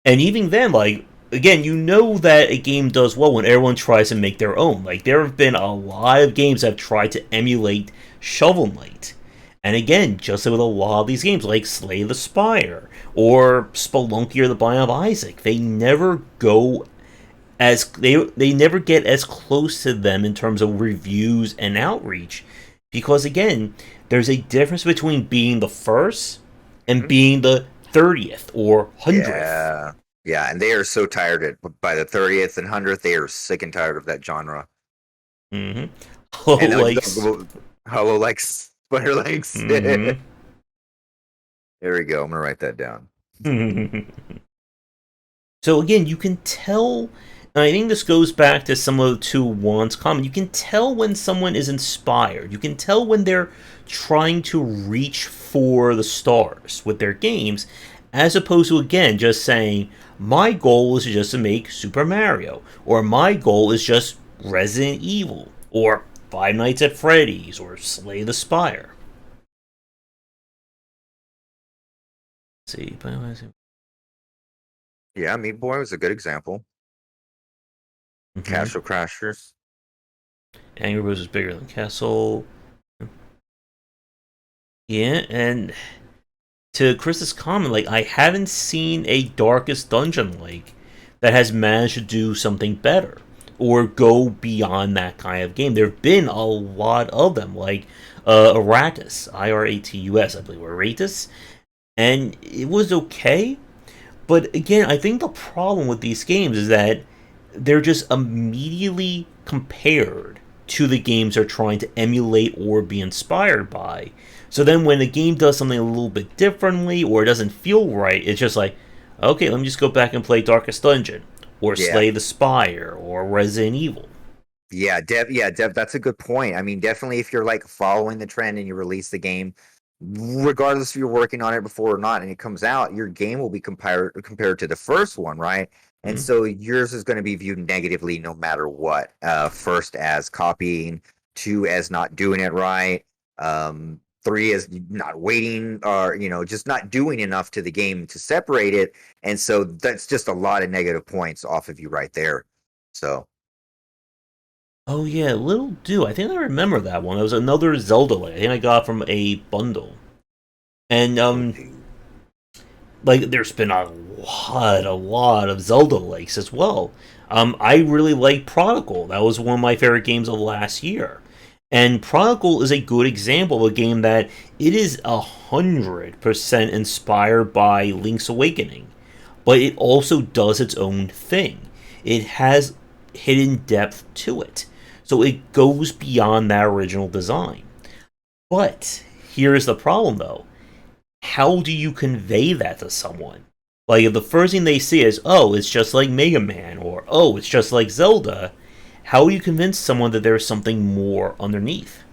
And even then, like, again, you know that a game does well when everyone tries to make their own. Like, there have been a lot of games that have tried to emulate Shovel Knight. And again, just like with a lot of these games, like Slay the Spire or Spelunky or the Bind of Isaac, they never go as they never get as close to them in terms of reviews and outreach, because again, there's a difference between being the first and
Mhm.
being the 30th or 100th.
Yeah. Yeah, and they are so tired by the 30th and 100th, they are sick and tired of that genre.
Mm-hmm.
And
Likes.
Hollow likes Spider Legs. There
Mm-hmm.
we go. I'm gonna write that down.
So again, you can tell, and I think this goes back to some of the two Juan's comment. You can tell when someone is inspired. You can tell when they're trying to reach for the stars with their games, as opposed to again just saying, "My goal is just to make Super Mario," or "My goal is just Resident Evil," or Five Nights at Freddy's, or Slay the Spire. Let's see,
Yeah, Meat Boy was a good example.
mm-hmm.
Castle Crashers.
Angry Birds is bigger than Castle. Yeah, and to Chris's comment, like, I haven't seen a Darkest Dungeon like that has managed to do something better or go beyond that kind of game. There have been a lot of them, like Iratus, Iratus, I believe, or Iratus, and it was okay. But again, I think the problem with these games is that they're just immediately compared to the games they're trying to emulate or be inspired by. So then when a game does something a little bit differently or it doesn't feel right, it's just like, okay, let me just go back and play Darkest Dungeon or
Yeah.
Slay the Spire or Resident Evil.
Dev, that's a good point. I mean, definitely if you're like following the trend and you release the game, regardless if you're working on it before or not, and it comes out, your game will be compared to the first one, right? And
Mm-hmm.
so yours is going to be viewed negatively no matter what. First as copying, two as not doing it right, three as not waiting or just not doing enough to the game to separate it. And so that's just a lot of negative points off of you right there. So
Oh yeah, Little Do. I think I remember that one. It was another Zelda like. I think I got it from a bundle. And
little dude.
like there's been a lot of Zelda likes as well. I really like Prodigal. That was one of my favorite games of last year. And Prodigal is a good example of a game that it is 100% inspired by Link's Awakening, but it also does its own thing. It has hidden depth to it, so it goes beyond that original design. But here's the problem, though: how do you convey that to someone? Like, if the first thing they see is, oh, it's just like Mega Man, or oh, it's just like Zelda, how do you convince someone that there's something more underneath?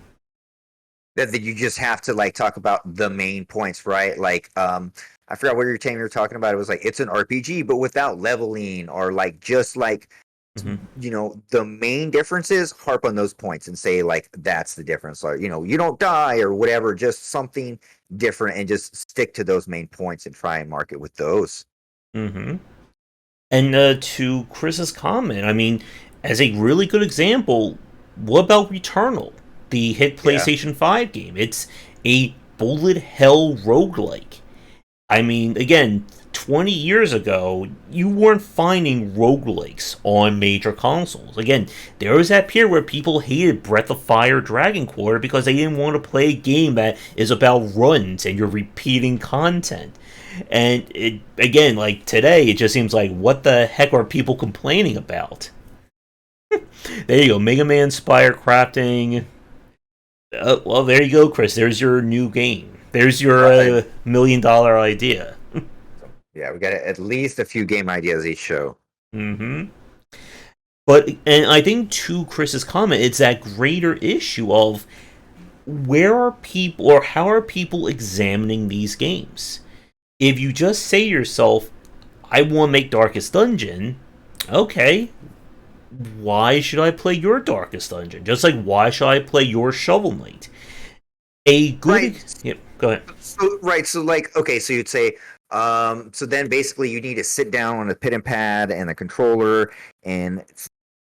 That you just have to like talk about the main points, right? Like, I forgot what you were talking about. It was like it's an RPG, but without leveling or like just like
Mm-hmm.
the main differences. Harp on those points and say like that's the difference. Or you don't die or whatever. Just something different and just stick to those main points and try and market with those.
Mm-hmm. And to Chris's comment, I mean, as a really good example, what about Returnal, the hit
Yeah.
PlayStation 5 game? It's a bullet hell roguelike. I mean, again, 20 years ago, you weren't finding roguelikes on major consoles. Again, there was that period where people hated Breath of Fire Dragon Quarter because they didn't want to play a game that is about runs and you're repeating content. And it again, like today, it just seems like what the heck are people complaining about? There you go, Mega Man Spire crafting. Well, there you go, Chris. There's your new game. There's your
Right.
$1 million idea.
Yeah, we got at least a few game ideas each show.
Mm-hmm. But and I think to Chris's comment, it's that greater issue of where are people or how are people examining these games? If you just say to yourself, I want to make Darkest Dungeon, okay, why should I play your Darkest Dungeon? Just like why should I play your Shovel Knight? A good
Right.
yep, go ahead.
So like okay, so you'd say So then basically you need to sit down on a pit and pad and a controller and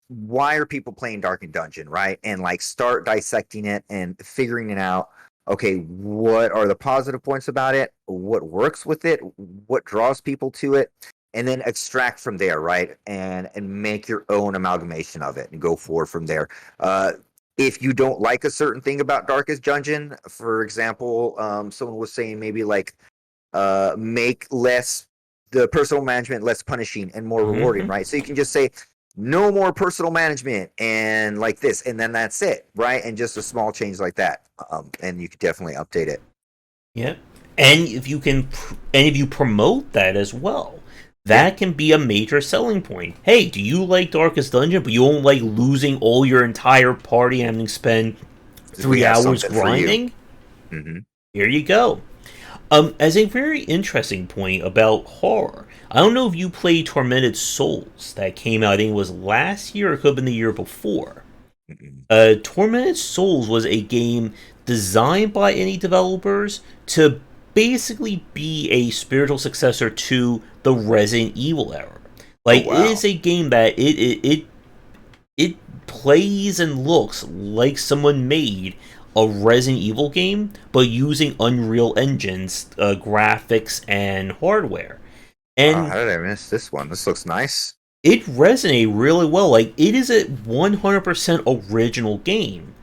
why are people playing Dark Dungeon, right? And like start dissecting it and figuring it out. Okay, what are the positive points about it? What works with it? What draws people to it? And then extract from there, right? And make your own amalgamation of it and go forward from there. If you don't like a certain thing about Darkest Dungeon, for example, someone was saying maybe like make less the personal management less punishing and more rewarding,
Mm-hmm.
right? So you can just say no more personal management and like this, and then that's it, right? And just a small change like that, and you could definitely update it.
Yeah, and if you promote that as well,
Yeah,
that can be a major selling point. Hey, do you like Darkest Dungeon, but you don't like losing all your entire party and having to spend
we
three
have
hours
something for you.
grinding?
Mm-hmm.
Here you go. As a very interesting point about horror, I don't know if you played Tormented Souls that came out. I think it was last year, or it could have been the year before.
Mm-hmm.
Tormented Souls was a game designed by indie developers to basically be a spiritual successor to the Resident Evil era.
Oh
Like it
wow.
is a game that it plays and looks like someone made a Resident Evil game, but using Unreal Engine's graphics and hardware.
Wow,
And
how did I miss this one? This looks nice.
it resonated really well. Like it is a 100% original game,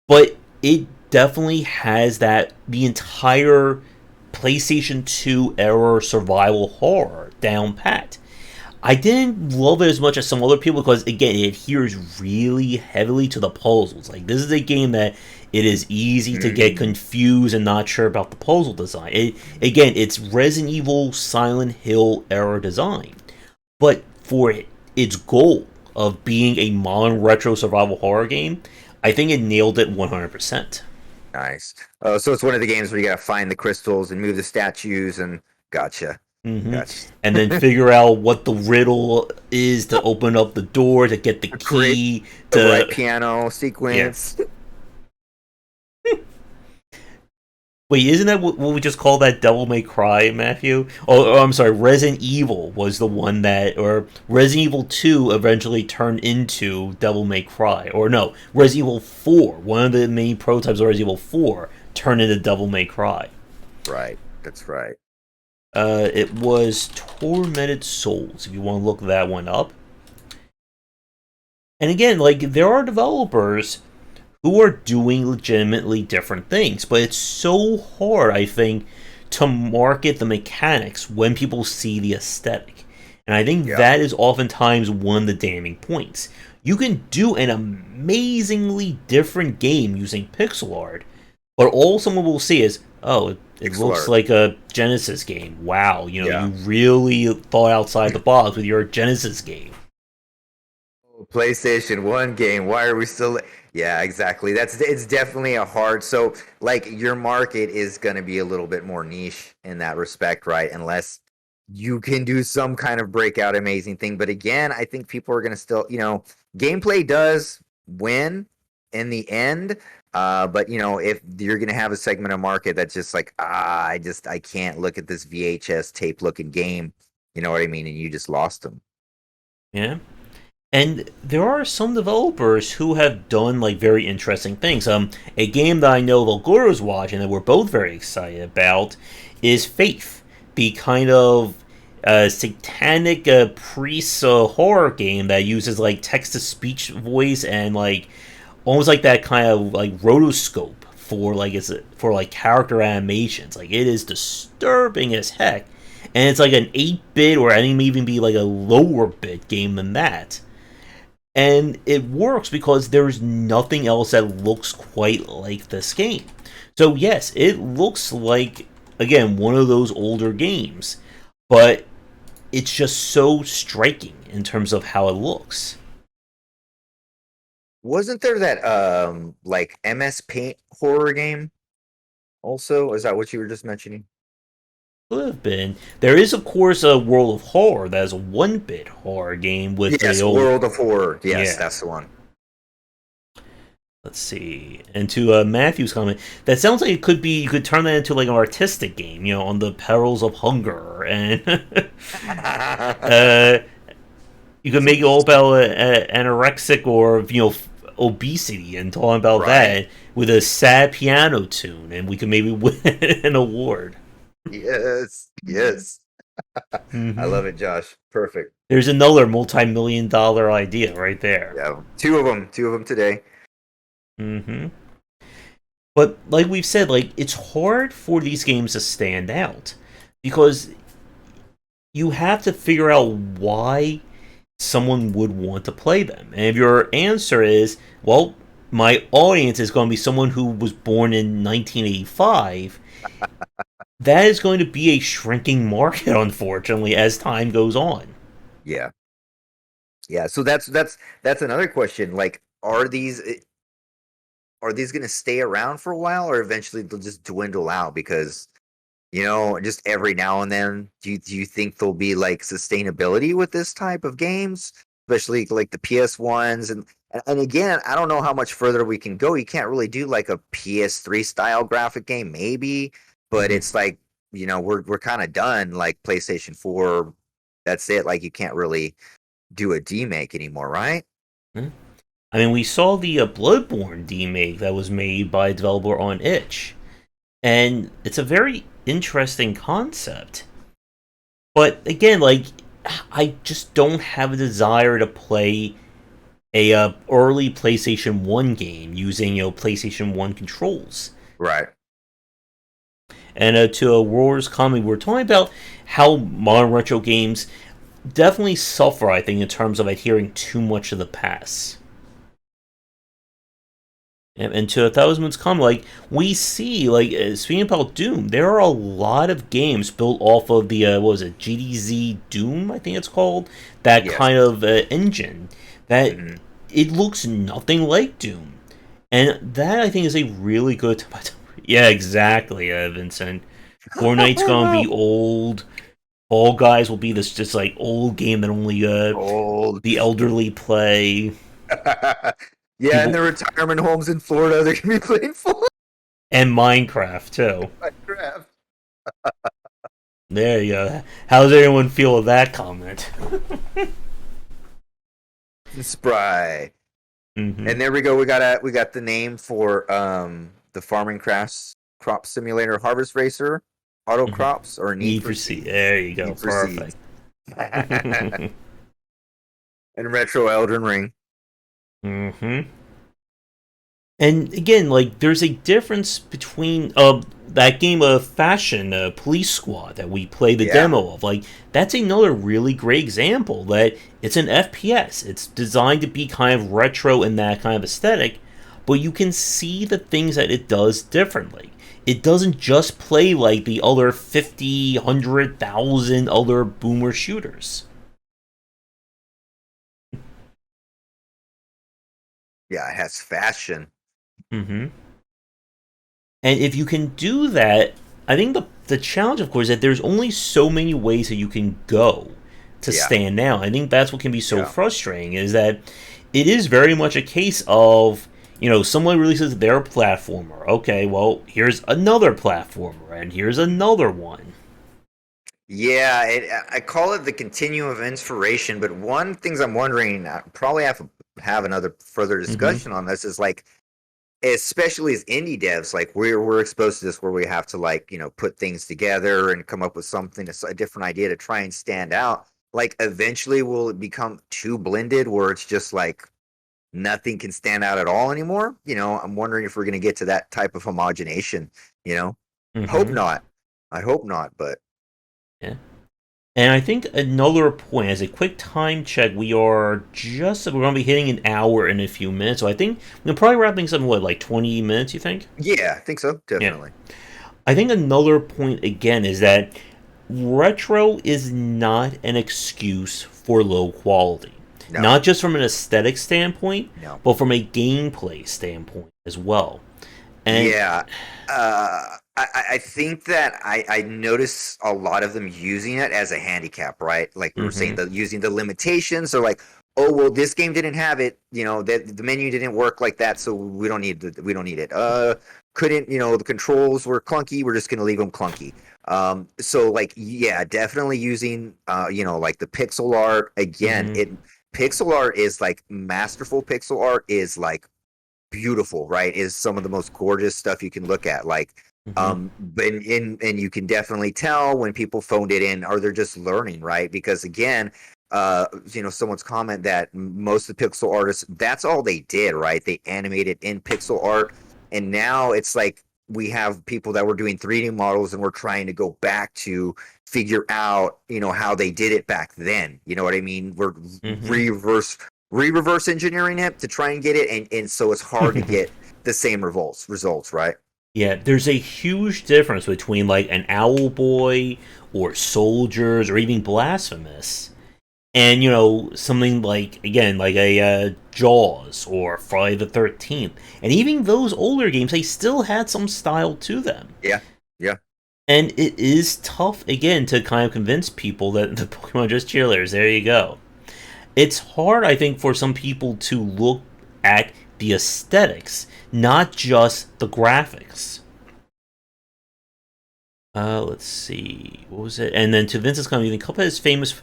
but it definitely has that the entire PlayStation 2 era survival horror down pat. I didn't love it as much as some other people because again it adheres really heavily to the puzzles. Like this is a game that it is easy to get
Mm.
confused and not sure about the puzzle design. It's Resident Evil Silent Hill era design. But for its goal of being a modern retro survival horror game, I think it nailed it 100%.
Nice. So it's one of the games where you gotta find the crystals and move the statues and gotcha.
Hmm.
Gotcha.
And then figure out what the riddle is to open up the door, to get the
Create
key,
the right
to.
piano
Yeah.
sequence.
Wait, isn't that what we just call that Devil May Cry, Matthew? Oh, I'm sorry, Resident Evil was the one that, or Resident Evil 2 eventually turned into Devil May Cry. Or no, Resident Evil 4, one of the main prototypes of Resident Evil 4, turned into Devil May Cry.
Right. That's right.
It was Tormented Souls, if you want to look that one up. And again, like, there are developers who are doing legitimately different things, but it's so hard, I think, to market the mechanics when people see the aesthetic. And I think
Yeah.
that is oftentimes one of the damning points. You can do an amazingly different game using pixel art, but all someone will see is, oh, it
Pixel
looks
art.
like a Genesis game. Wow,
Yeah.
you really thought outside the box with your Genesis game.
PlayStation 1 game. Why are we still Yeah, exactly. That's it's definitely a hard so like your market is going to be a little bit more niche in that respect, right? Unless you can do some kind of breakout amazing thing. But again, I think people are going to still, gameplay does win in the end. But if you're going to have a segment of market that's just like, I can't look at this VHS tape looking game, you know what I mean? And you just lost them.
Yeah. And there are some developers who have done like very interesting things. A game that I know Volgora is watching that we're both very excited about is Faith, the kind of satanic priest horror game that uses like text to speech voice and like almost like that kind of like rotoscope for for like character animations. Like it is disturbing as heck, and it's like an 8-bit or I think even be like a lower bit game than that, and it works because there's nothing else that looks quite like this game. So yes, it looks like again one of those older games, but it's just so striking in terms of how it looks.
Wasn't there that like MS Paint horror game also? Is that what you were just mentioning?
Could have been. There is of course a World of Horror that is a 1-bit horror game with the
Yes,
old.
World of Horror. Yes,
Yeah.
that's the one.
Let's see. And to Matthew's comment, that sounds like it could be. You could turn that into like an artistic game, on the perils of hunger, and uh, you could make it all about anorexic or obesity, and talking about
Right.
that with a sad piano tune, and we could maybe win an award.
Yes. Yes. I
Hmm.
love it, Josh. Perfect.
There's another multi-million-dollar idea right there.
Yeah. Two of them. Two of them today.
Hmm. But like we've said, like it's hard for these games to stand out because you have to figure out why someone would want to play them. And if your answer is, well, my audience is going to be someone who was born in 1985, that is going to be a shrinking market, unfortunately, as time goes on.
Yeah. Yeah. So that's another question. Like, are these going to stay around for a while, or eventually they'll just dwindle out? Because just every now and then, do you think there'll be like sustainability with this type of games, especially like the PS ones? And again, I don't know how much further we can go. You can't really do like a PS3 style graphic game, maybe, but
Mm-hmm.
it's like we're kind of done. Like PlayStation 4, that's it. Like you can't really do a demake anymore, right?
I mean, we saw the Bloodborne remake that was made by a developer on Itch, and it's a very interesting concept. But again, like I just don't have a desire to play a early PlayStation 1 game using PlayStation 1 controls.
Right.
And to a Roar's comment, we're talking about how modern retro games definitely suffer, I think, in terms of adhering too much to the past. And to a Thousand's comment, like we see, like speaking about Doom, there are a lot of games built off of the what was it, GDZ Doom, I think it's called, that
Yes.
kind of engine. That
Hmm.
it looks nothing like Doom, and that I think is a really good. Yeah, exactly, Vincent. Fortnite's gonna be old. Fall Guys will be this just like old game that only
Old.
the elderly play.
Yeah, in
People
the retirement homes in Florida, they're gonna be playing full
and Minecraft too.
Minecraft.
There you go. How does everyone feel with that comment?
Spry.
Hmm.
And there we go. We got the name for the farming crop simulator harvest racer, auto
Hmm.
crops, or Need
Need
for
for Speed.
Seeds.
There you go.
Need for Seeds.
Perfect.
And retro Elden Ring.
Hmm. And again, like there's a difference between that game of Fashion Police Squad that we play the
Yeah.
demo of. Like that's another really great example that it's an FPS. It's designed to be kind of retro in that kind of aesthetic, but you can see the things that it does differently. It doesn't just play like the other 50, 100,000 other boomer shooters.
Yeah, it has fashion.
Hmm. And if you can do that, I think the challenge, of course, is that there's only so many ways that you can go to
Yeah.
stand out. I think that's what can be so
Yeah.
frustrating is that it is very much a case of someone releases their platformer. Okay, well here's another platformer, and here's another one.
Yeah, I call it the continuum of inspiration. But one things I'm wondering, I probably have to have another further
Hmm.
discussion on this, is like, especially as indie devs, like we're exposed to this where we have to like put things together and come up with something, a different idea to try and stand out. Like eventually, will it become too blended where it's just like nothing can stand out at all anymore? I'm wondering if we're going to get to that type of homogenation. You know, hope
Hmm.
not. I hope not, but
Yeah. And I think another point, as a quick time check, we're going to be hitting an hour in a few minutes. So I think we'll probably wrap things up in what, like 20 minutes. You think?
yeah, I think so,
Yeah.
definitely.
I think another point again is that retro is not an excuse for low quality.
No,
Not just from an aesthetic standpoint,
no.
but from a gameplay standpoint as well. And
Yeah. I think that I notice a lot of them using it as a handicap, right? Like we were saying,
mhm,
using the limitations. Or like, oh well, this game didn't have it, that the menu didn't work like that, so we don't need it. Couldn't, the controls were clunky, we're just going to leave them clunky. So like, yeah, definitely using like the pixel art again.
Mm-hmm.
It Pixel art is like masterful. Pixel art is like beautiful, right? Is some of the most gorgeous stuff you can look at. Like,
Mm-hmm.
but and you can definitely tell when people phoned it in, or they're just learning, right? Because again, someone's comment that most of the pixel artists, that's all they did, right? They animated in pixel art, and now it's like we have people that were doing 3D models, and we're trying to go back to figure out, how they did it back then. You know what I mean? We're
Mm-hmm.
reverse engineering it to try and get it, and so it's hard to get the same results, right?
Yeah, there's a huge difference between like an Owl Boy or Soldiers or even Blasphemous, and something like again like a Jaws or Friday the 13th, and even those older games, they still had some style to them.
Yeah, yeah,
And it is tough again to kind of convince people that the Pokemon are just cheerleaders. There you go. It's hard, I think, for some people to look at the aesthetics, not just the graphics. Let's see, what was it? And then to Vince's comment, you think Cuphead is famous.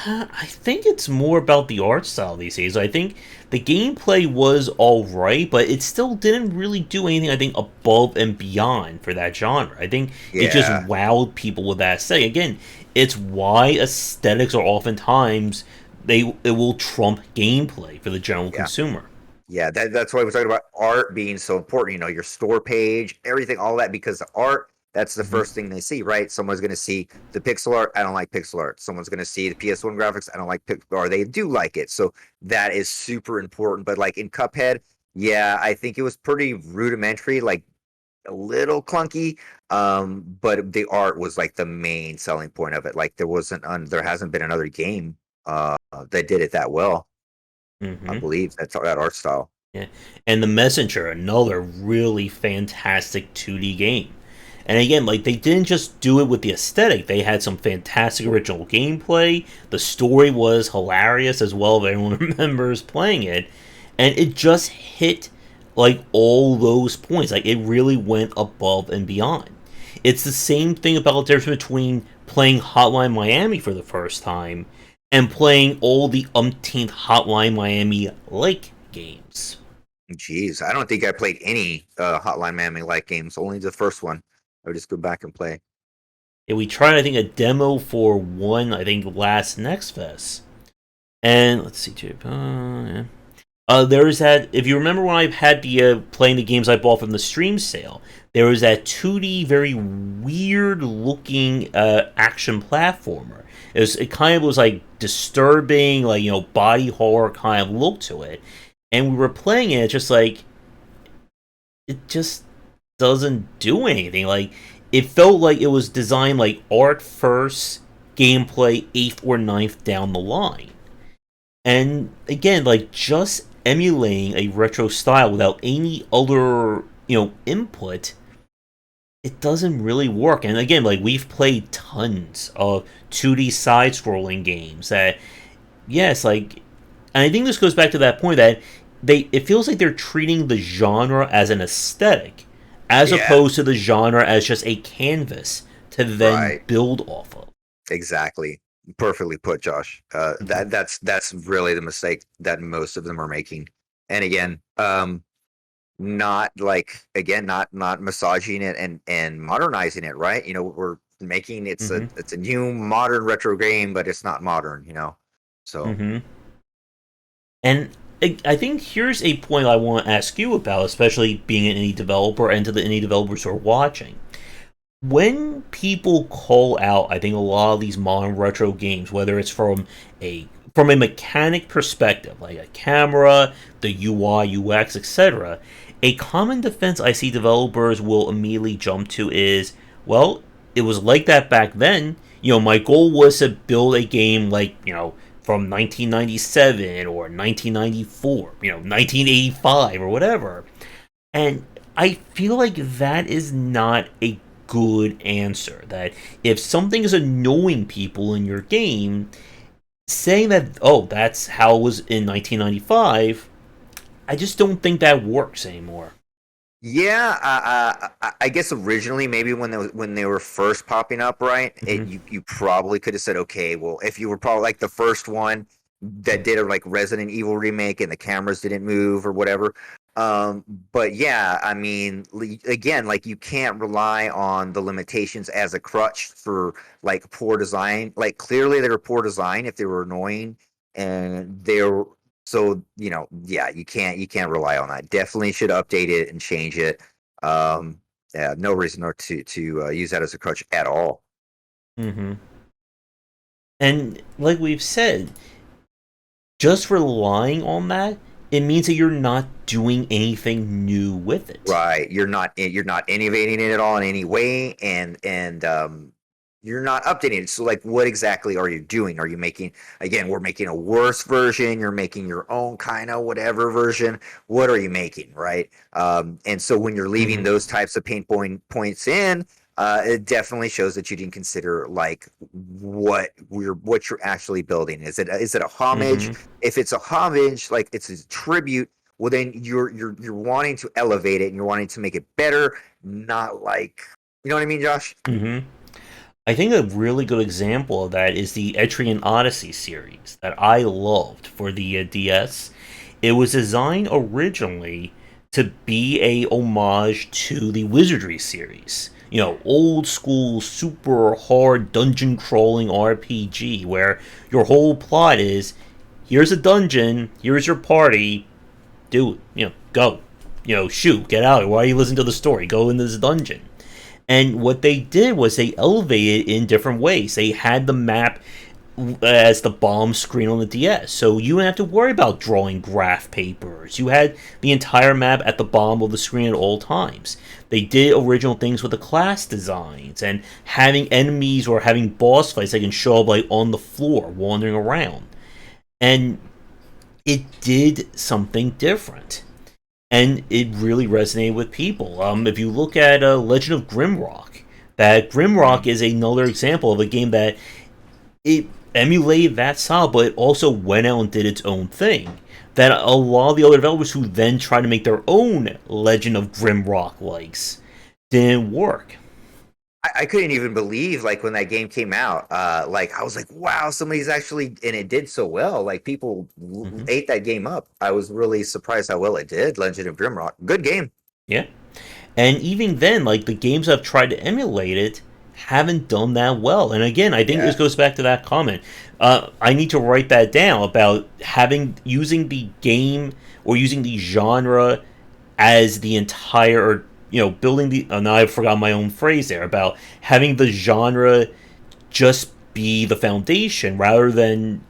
I think it's more about the art style these days. I think the gameplay was all right, but it still didn't really do anything, I think, above and beyond for that genre. I think it just
yeah,
wowed people with that aesthetic. Again, it's why aesthetics are oftentimes it will trump gameplay for the general
yeah.
consumer.
Yeah, that's why we're talking about art being so important. Your store page, everything, all that, because the art, that's the
Hmm.
first thing they see, right? Someone's going to see the pixel art. I don't like pixel art. Someone's going to see the PS1 graphics. I don't like pixel, or they do like it. So that is super important. But like in Cuphead, yeah, I think it was pretty rudimentary, like a little clunky. But the art was like the main selling point of it. Like there hasn't been another game that did it that well. I
Hmm.
believe that's that art style.
Yeah. And The Messenger, another really fantastic 2D game. And again, like they didn't just do it with the aesthetic, they had some fantastic original gameplay. The story was hilarious as well, if anyone remembers playing it. And it just hit like all those points. Like it really went above and beyond. It's the same thing about the difference between playing Hotline Miami for the first time and playing all the umpteenth Hotline Miami like games.
Jeez, I don't think I played any Hotline Miami like games. Only the first one. I would just go back and play.
Yeah, we tried, I think, a demo for one, I think, last Next Fest. And let's see, too. Yeah. There was that. If you remember when I had the playing the games I bought from the stream sale, there was that 2D, very weird looking action platformer. It kind of was like disturbing, like body horror kind of look to it. And we were playing it, just like it just doesn't do anything. Like it felt like it was designed like art first, gameplay eighth or ninth down the line. And again, like just emulating a retro style without any other input, it doesn't really work. And again, like we've played tons of 2D side-scrolling games that, yes, like, and I think this goes back to that point that it feels like they're treating the genre as an aesthetic, as
Yeah,
opposed to the genre as just a canvas to then
right.
build off of.
Exactly. Perfectly put, Josh.
Mm-hmm.
That's really the mistake that most of them are making. And again, not like again, not massaging it and modernizing it, right? We're making
Mm-hmm.
it's a new modern retro game, but it's not modern. So
Mm-hmm. And I think here's a point I want to ask you about, especially being an indie developer and to the indie developers who are watching. When people call out, I think a lot of these modern retro games, whether it's a from a mechanic perspective, like a camera, the UI, UX, etc., a common defense I see developers will immediately jump to is, well, it was like that back then. My goal was to build a game like, from 1997 or 1994, 1985 or whatever. And I feel like that is not a good answer. That if something is annoying people in your game, saying that, oh, that's how it was in 1995, I just don't think that works anymore.
Yeah, I guess originally maybe when they were first popping up, right?
Hmm.
You probably could have said, okay, well, if you were probably like the first one that did a like Resident Evil remake and the cameras didn't move or whatever. Um, but yeah, I mean, again, like you can't rely on the limitations as a crutch for like poor design. Like clearly they were poor design if they were annoying and they're so yeah, you can't rely on that. Definitely should update it and change it. Um, yeah, no reason not to use that as a crutch at all.
Hmm. And like we've said, just relying on that, it means that you're not doing anything new with it.
Right. You're not innovating it at all in any way, and you're not updating it. So like what exactly are you doing? Are you making again, we're making a worse version, you're making your own kind of whatever version. What are you making, right? And so when you're leaving
Hmm.
those types of points in, it definitely shows that you didn't consider like what you're actually building. Is it a homage?
Hmm.
If it's a homage, like it's a tribute, well then you're wanting to elevate it and you're wanting to make it better, not like what I mean, Josh?
Hmm. I think a really good example of that is the Etrian Odyssey series that I loved for the DS. It was designed originally to be a homage to the Wizardry series. You know, old school, super hard dungeon crawling RPG where your whole plot is here's a dungeon, here's your party, do it, go. Shoot, get out. Why are you listening to the story? Go in this dungeon. And what they did was they elevated it in different ways. They had the map as the bomb screen on the DS, so you didn't have to worry about drawing graph papers. You had the entire map at the bottom of the screen at all times. They did original things with the class designs and having enemies or having boss fights that can show up like on the floor, wandering around. And it did something different, and it really resonated with people. If you look at Legend of Grimrock, that Grimrock
Mhm.
is another example of a game that it emulated that style, but it also went out and did its own thing. That a lot of the other developers who then tried to make their own Legend of Grimrock likes didn't work.
I couldn't even believe like when that game came out. Like I was like, wow, somebody's actually, and it did so well. Like people
Hmm.
ate that game up. I was really surprised how well it did. Legend of Grimrock, good game.
Yeah. And even then, like the games I've tried to emulate it haven't done that well. And again, I think this
Yeah,
goes back to that comment. I need to write that down about having using the game or using the genre as the entire, or building the. Oh, now I forgot my own phrase there about having the genre just be the foundation rather than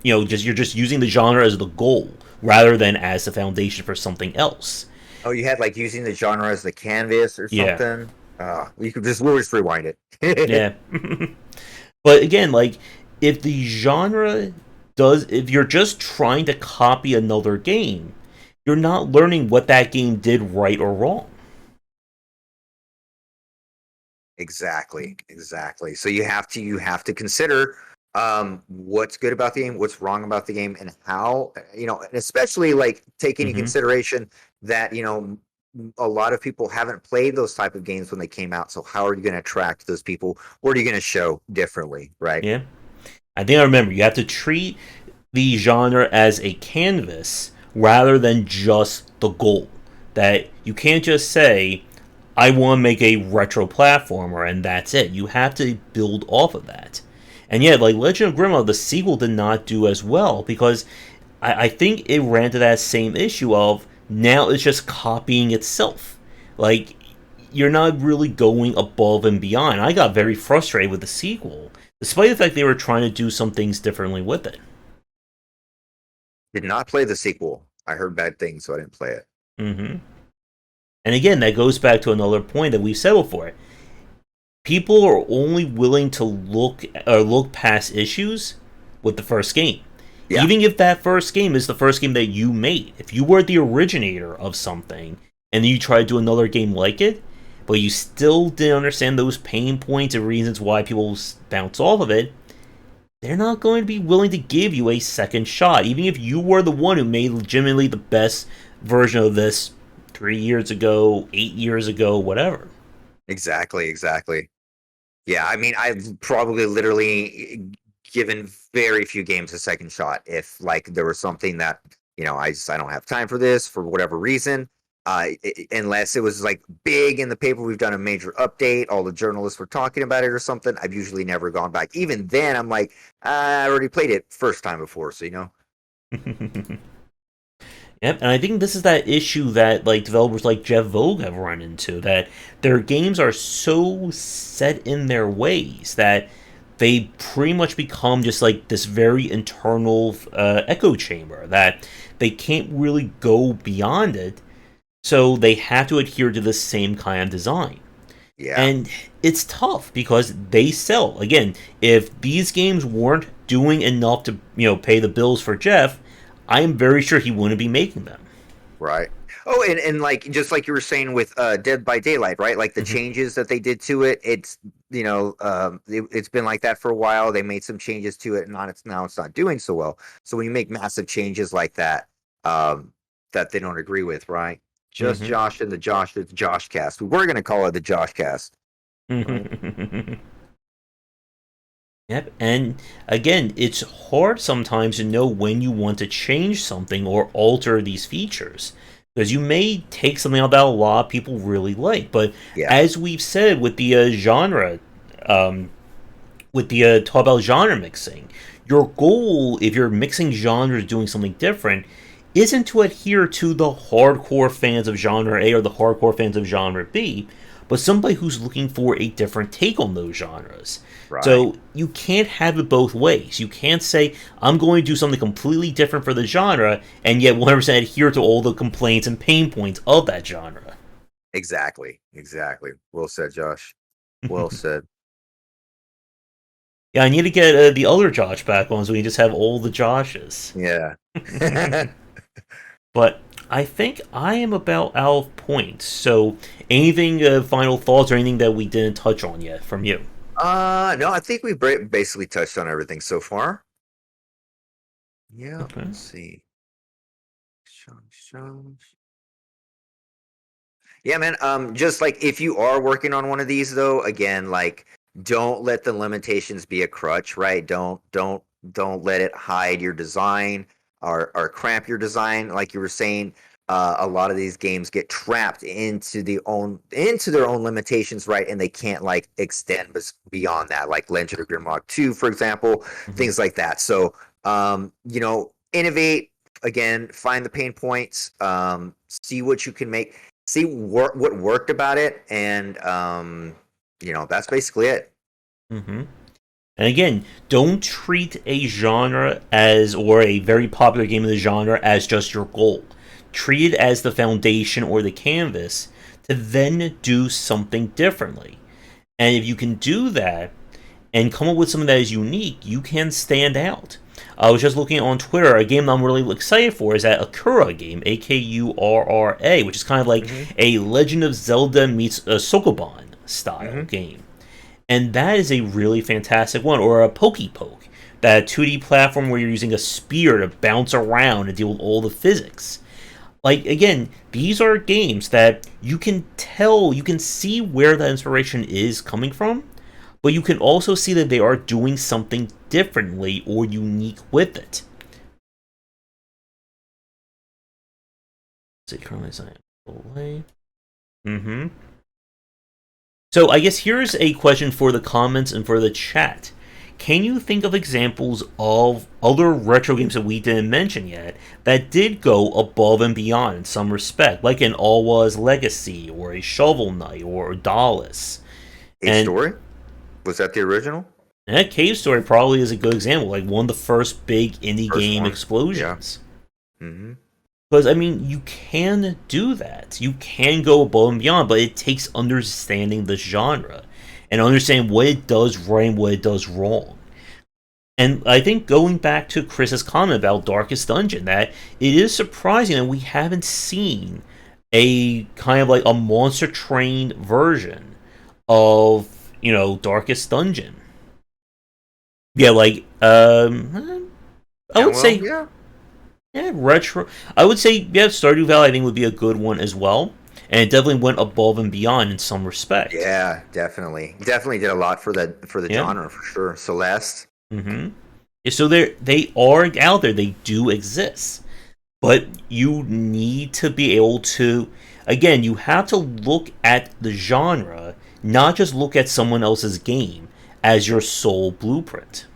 just you're just using the genre as the goal rather than as the foundation for something else.
oh, you had like using the genre as the canvas or
Yeah,
something. We'll just rewind it.
yeah. But again, like if the genre does, if you're just trying to copy another game, you're not learning what that game did right or wrong.
Exactly. So you have to consider what's good about the game, what's wrong about the game, and how and especially like take into
Hmm.
consideration that a lot of people haven't played those type of games when they came out. So how are you going to attract those people? What are you going to show differently, right?
Yeah, I think I remember. You have to treat the genre as a canvas rather than just the goal. That you can't just say, I want to make a retro platformer and that's it. You have to build off of that. And yeah, like Legend of Grimma, the sequel did not do as well because I think it ran to that same issue of now it's just copying itself. Like, you're not really going above and beyond. I got very frustrated with the sequel, despite the fact they were trying to do some things differently with it.
Did not play the sequel. I heard bad things, so I didn't play it.
Hmm. And again, that goes back to another point that we've said before. People are only willing to look past issues with the first game.
Yeah.
Even if that first game is the first game that you made. If you were the originator of something and then you try to do another game like it, but you still didn't understand those pain points and reasons why people bounce off of it, they're not going to be willing to give you a second shot, even if you were the one who made legitimately the best version of this 3 years ago, 8 years ago, whatever.
Exactly, exactly. Yeah, I mean, I've probably literally given very few games a second shot. If like there was something that, I don't have time for this for whatever reason. Unless it was like big in the paper, we've done a major update, all the journalists were talking about it or something. I've usually never gone back. Even then, I'm like, I already played it first time before, so
Yep, and I think this is that issue that like developers like Jeff Vogue have run into, that their games are so set in their ways that they pretty much become just like this very internal echo chamber that they can't really go beyond it, so they have to adhere to the same kind of design.
yeah,
And it's tough because they sell. Again, if these games weren't doing enough to, pay the bills for Jeff, I am very sure he wouldn't be making them.
right. Oh, and like just like you were saying with Dead by Daylight, right? Like the
Mm-hmm.
changes that they did to it, it's been like that for a while. They made some changes to it, and now it's not doing so well. So when you make massive changes like that, that they don't agree with, right? Just
Mm-hmm.
Josh and the Josh cast. We were gonna call it the Josh cast, right?
Yep, and again, it's hard sometimes to know when you want to change something or alter these features. Because you may take something out that a lot of people really like, but
Yeah,
as we've said with the genre, um, with the talk about genre mixing, your goal, if you're mixing genres, doing something different, isn't to adhere to the hardcore fans of genre A or the hardcore fans of genre B, but somebody who's looking for a different take on those genres.
right.
So you can't have it both ways. You can't say, I'm going to do something completely different for the genre, and yet 100% adhere to all the complaints and pain points of that genre.
Exactly, exactly. Well said, Josh. Well said.
Yeah, I need to get the other Josh back on so we can just have all the Joshes.
Yeah.
But I think I am about out of points. So, anything, final thoughts or anything that we didn't touch on yet from you?
No, I think we basically touched on everything so far. Yeah,
Okay.
let's see. Shows. Yeah, man. Just like if you are working on one of these though, again, like don't let the limitations be a crutch, right? Don't let it hide your design or cramp your design. Like you were saying, a lot of these games get trapped into their own limitations, right? And they can't like extend beyond that, like Legend of Grimlock 2, for example,
Mm-hmm.
things like that. So innovate again, find the pain points, see what you can make, see what worked about it, and that's basically it.
Mm-hmm. And again, don't treat a genre as, or a very popular game of the genre, as just your goal. Treat it as the foundation or the canvas to then do something differently. And if you can do that, and come up with something that is unique, you can stand out. I was just looking on Twitter. A game I'm really excited for is that Akura game, Akurra, which is kind of like
Mm-hmm.
a Legend of Zelda meets a Sokoban style
Mm-hmm.
game, and that is a really fantastic one. Or a Pokey Poke, that 2D platform where you're using a spear to bounce around and deal with all the physics. Like again, these are games that you can tell, you can see where the inspiration is coming from, but you can also see that they are doing something differently or unique with it. Is it currently signed? Mm-hmm. So I guess here's a question for the comments and for the chat. Can you think of examples of other retro games that we didn't mention yet that did go above and beyond in some respect, like an Alwa's Legacy or a Shovel Knight or Dallas?
A
And
story, was that the original
that Cave Story probably is a good example, like one of the first big indie
first
game
one? Yeah.
explosions.
Mm-hmm.
Because, I mean, you can do that. You can go above and beyond, but it takes understanding the genre and understanding what it does right and what it does wrong. And I think going back to Chris's comment about Darkest Dungeon, that it is surprising that we haven't seen a kind of like a monster train version of, Darkest Dungeon. Yeah, like I would
Downwell,
say
yeah.
yeah, retro. I would say yeah, Stardew Valley I think would be a good one as well, and it definitely went above and beyond in some respect.
Yeah, definitely. Definitely did a lot for the
Yeah.
genre for sure. Celeste.
Mm-hmm. Yeah, so they are out there. They do exist, but you need to be able to. Again, you have to look at the genre, not just look at someone else's game as your sole blueprint.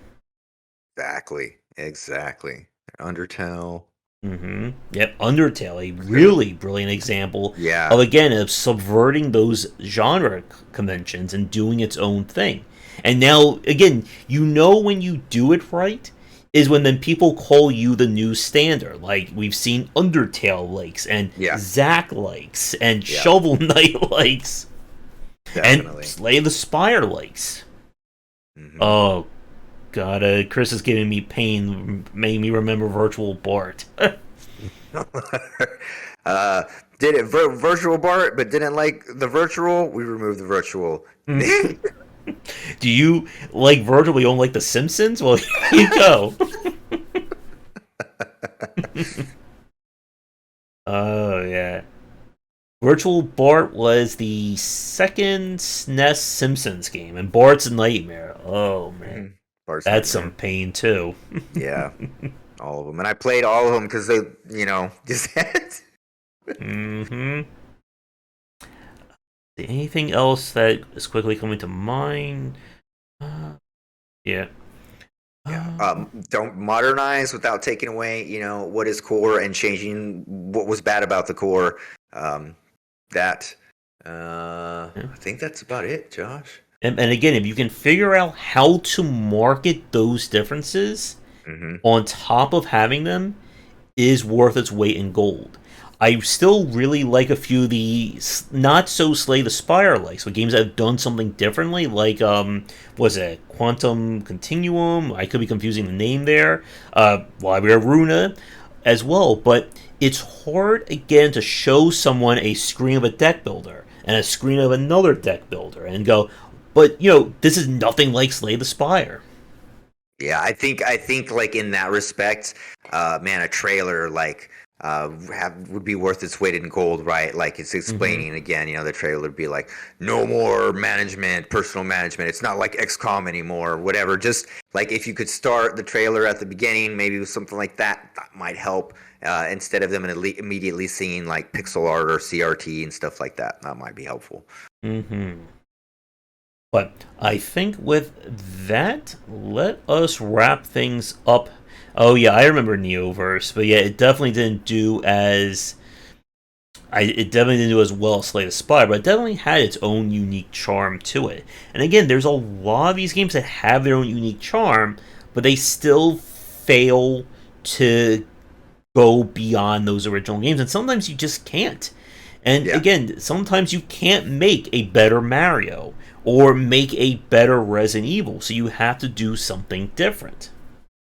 Exactly. Exactly. Undertale.
Mm-hmm. Yep, Undertale, a
Good.
really brilliant example of
Yeah.
again of subverting those genre conventions and doing its own thing. And now, again, you know when you do it right is when then people call you the new standard. Like we've seen Undertale likes and
Yeah.
Zack likes and
Yeah.
Shovel Knight likes and
Definitely.
Slay the Spire likes.
Hmm.
Oh god, Chris is giving me pain, making me remember Virtual Bart.
uh, did it virtual Bart, but didn't like the virtual. We removed the virtual.
Do you like Virgil? But you don't like The Simpsons? Well, here you go. Oh yeah, Virtual Bart was the second SNES Simpsons game, and Bart's Nightmare. Oh man,
Mhm. Bart's
that's some
Nightmare.
pain too.
Yeah, all of them, and I played all of them because they, just had.
Hmm. Anything else that is quickly coming to mind? Uh, yeah.
Yeah.
Uh,
Don't modernize without taking away, what is core and changing what was bad about the core. That.
yeah.
I think that's about it, Josh.
And again, if you can figure out how to market those differences
Hmm.
on top of having them, is worth its weight in gold. I still really like a few of the not so Slay the Spire like, so games that have done something differently, like was it Quantum Continuum? I could be confusing the name there. Library of Runa as well, but it's hard again to show someone a screen of a deck builder and a screen of another deck builder and go, but this is nothing like Slay the Spire.
Yeah, I think like in that respect, man, a trailer like would be worth its weight in gold, right? Like it's
Mm-hmm.
explaining again, the trailer would be like, no more management, personal management. It's not like XCOM anymore, whatever. Just like if you could start the trailer at the beginning, maybe with something like that, that might help. Instead of them immediately seeing like pixel art or CRT and stuff like that, that might be helpful.
Mm-hmm. But I think with that, let us wrap things up. Oh yeah, I remember Neoverse, but yeah, it definitely didn't do as it definitely didn't do as well as Slay the Spire, but it definitely had its own unique charm to it. And again, there's a lot of these games that have their own unique charm, but they still fail to go beyond those original games, and sometimes you just can't. And
Yeah.
again, sometimes you can't make a better Mario or make a better Resident Evil, so you have to do something different.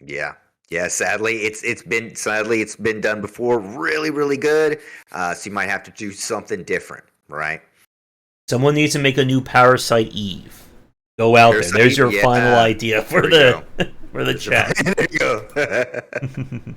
Yeah. Yeah, sadly it's been done before, really, really good. So you might have to do something different, right?
Someone needs to make a new Parasite Eve. Go out there. There's
Parasite,
your final
yeah.
idea
There
for
we
the
go.
for the
There's your
chat.
there you go.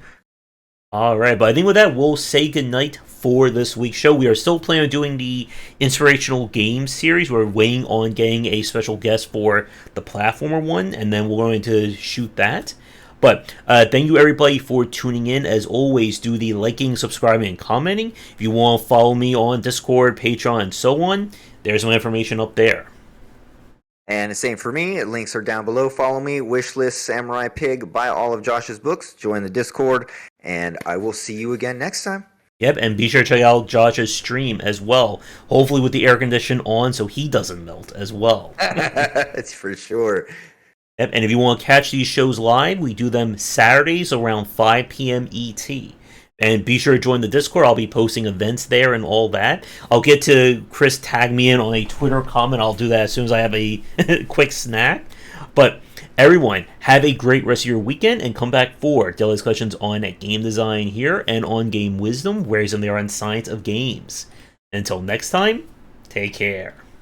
All right, but I think with that, we'll say goodnight for this week's show. We are still planning on doing the inspirational games series. We're waiting on getting a special guest for the platformer one, and then we're going to shoot that. But thank you everybody for tuning in. As always, do the liking, subscribing, and commenting. If you want to follow me on Discord, Patreon, and so on, there's my information up there.
And the same for me. Links are down below. Follow me, Wishlist, Samurai Pig, buy all of Josh's books, join the Discord, and I will see you again next time.
Yep, and be sure to check out Josh's stream as well. Hopefully with the air condition on so he doesn't melt as well.
That's for sure.
Yep, and if you want to catch these shows live, we do them Saturdays around 5 p.m. ET. And be sure to join the Discord. I'll be posting events there and all that. I'll get to Chris tag me in on a Twitter comment. I'll do that as soon as I have a quick snack. But everyone, have a great rest of your weekend and come back for daily discussions on game design here and on game wisdom, whereas they are on science of games. Until next time, take care.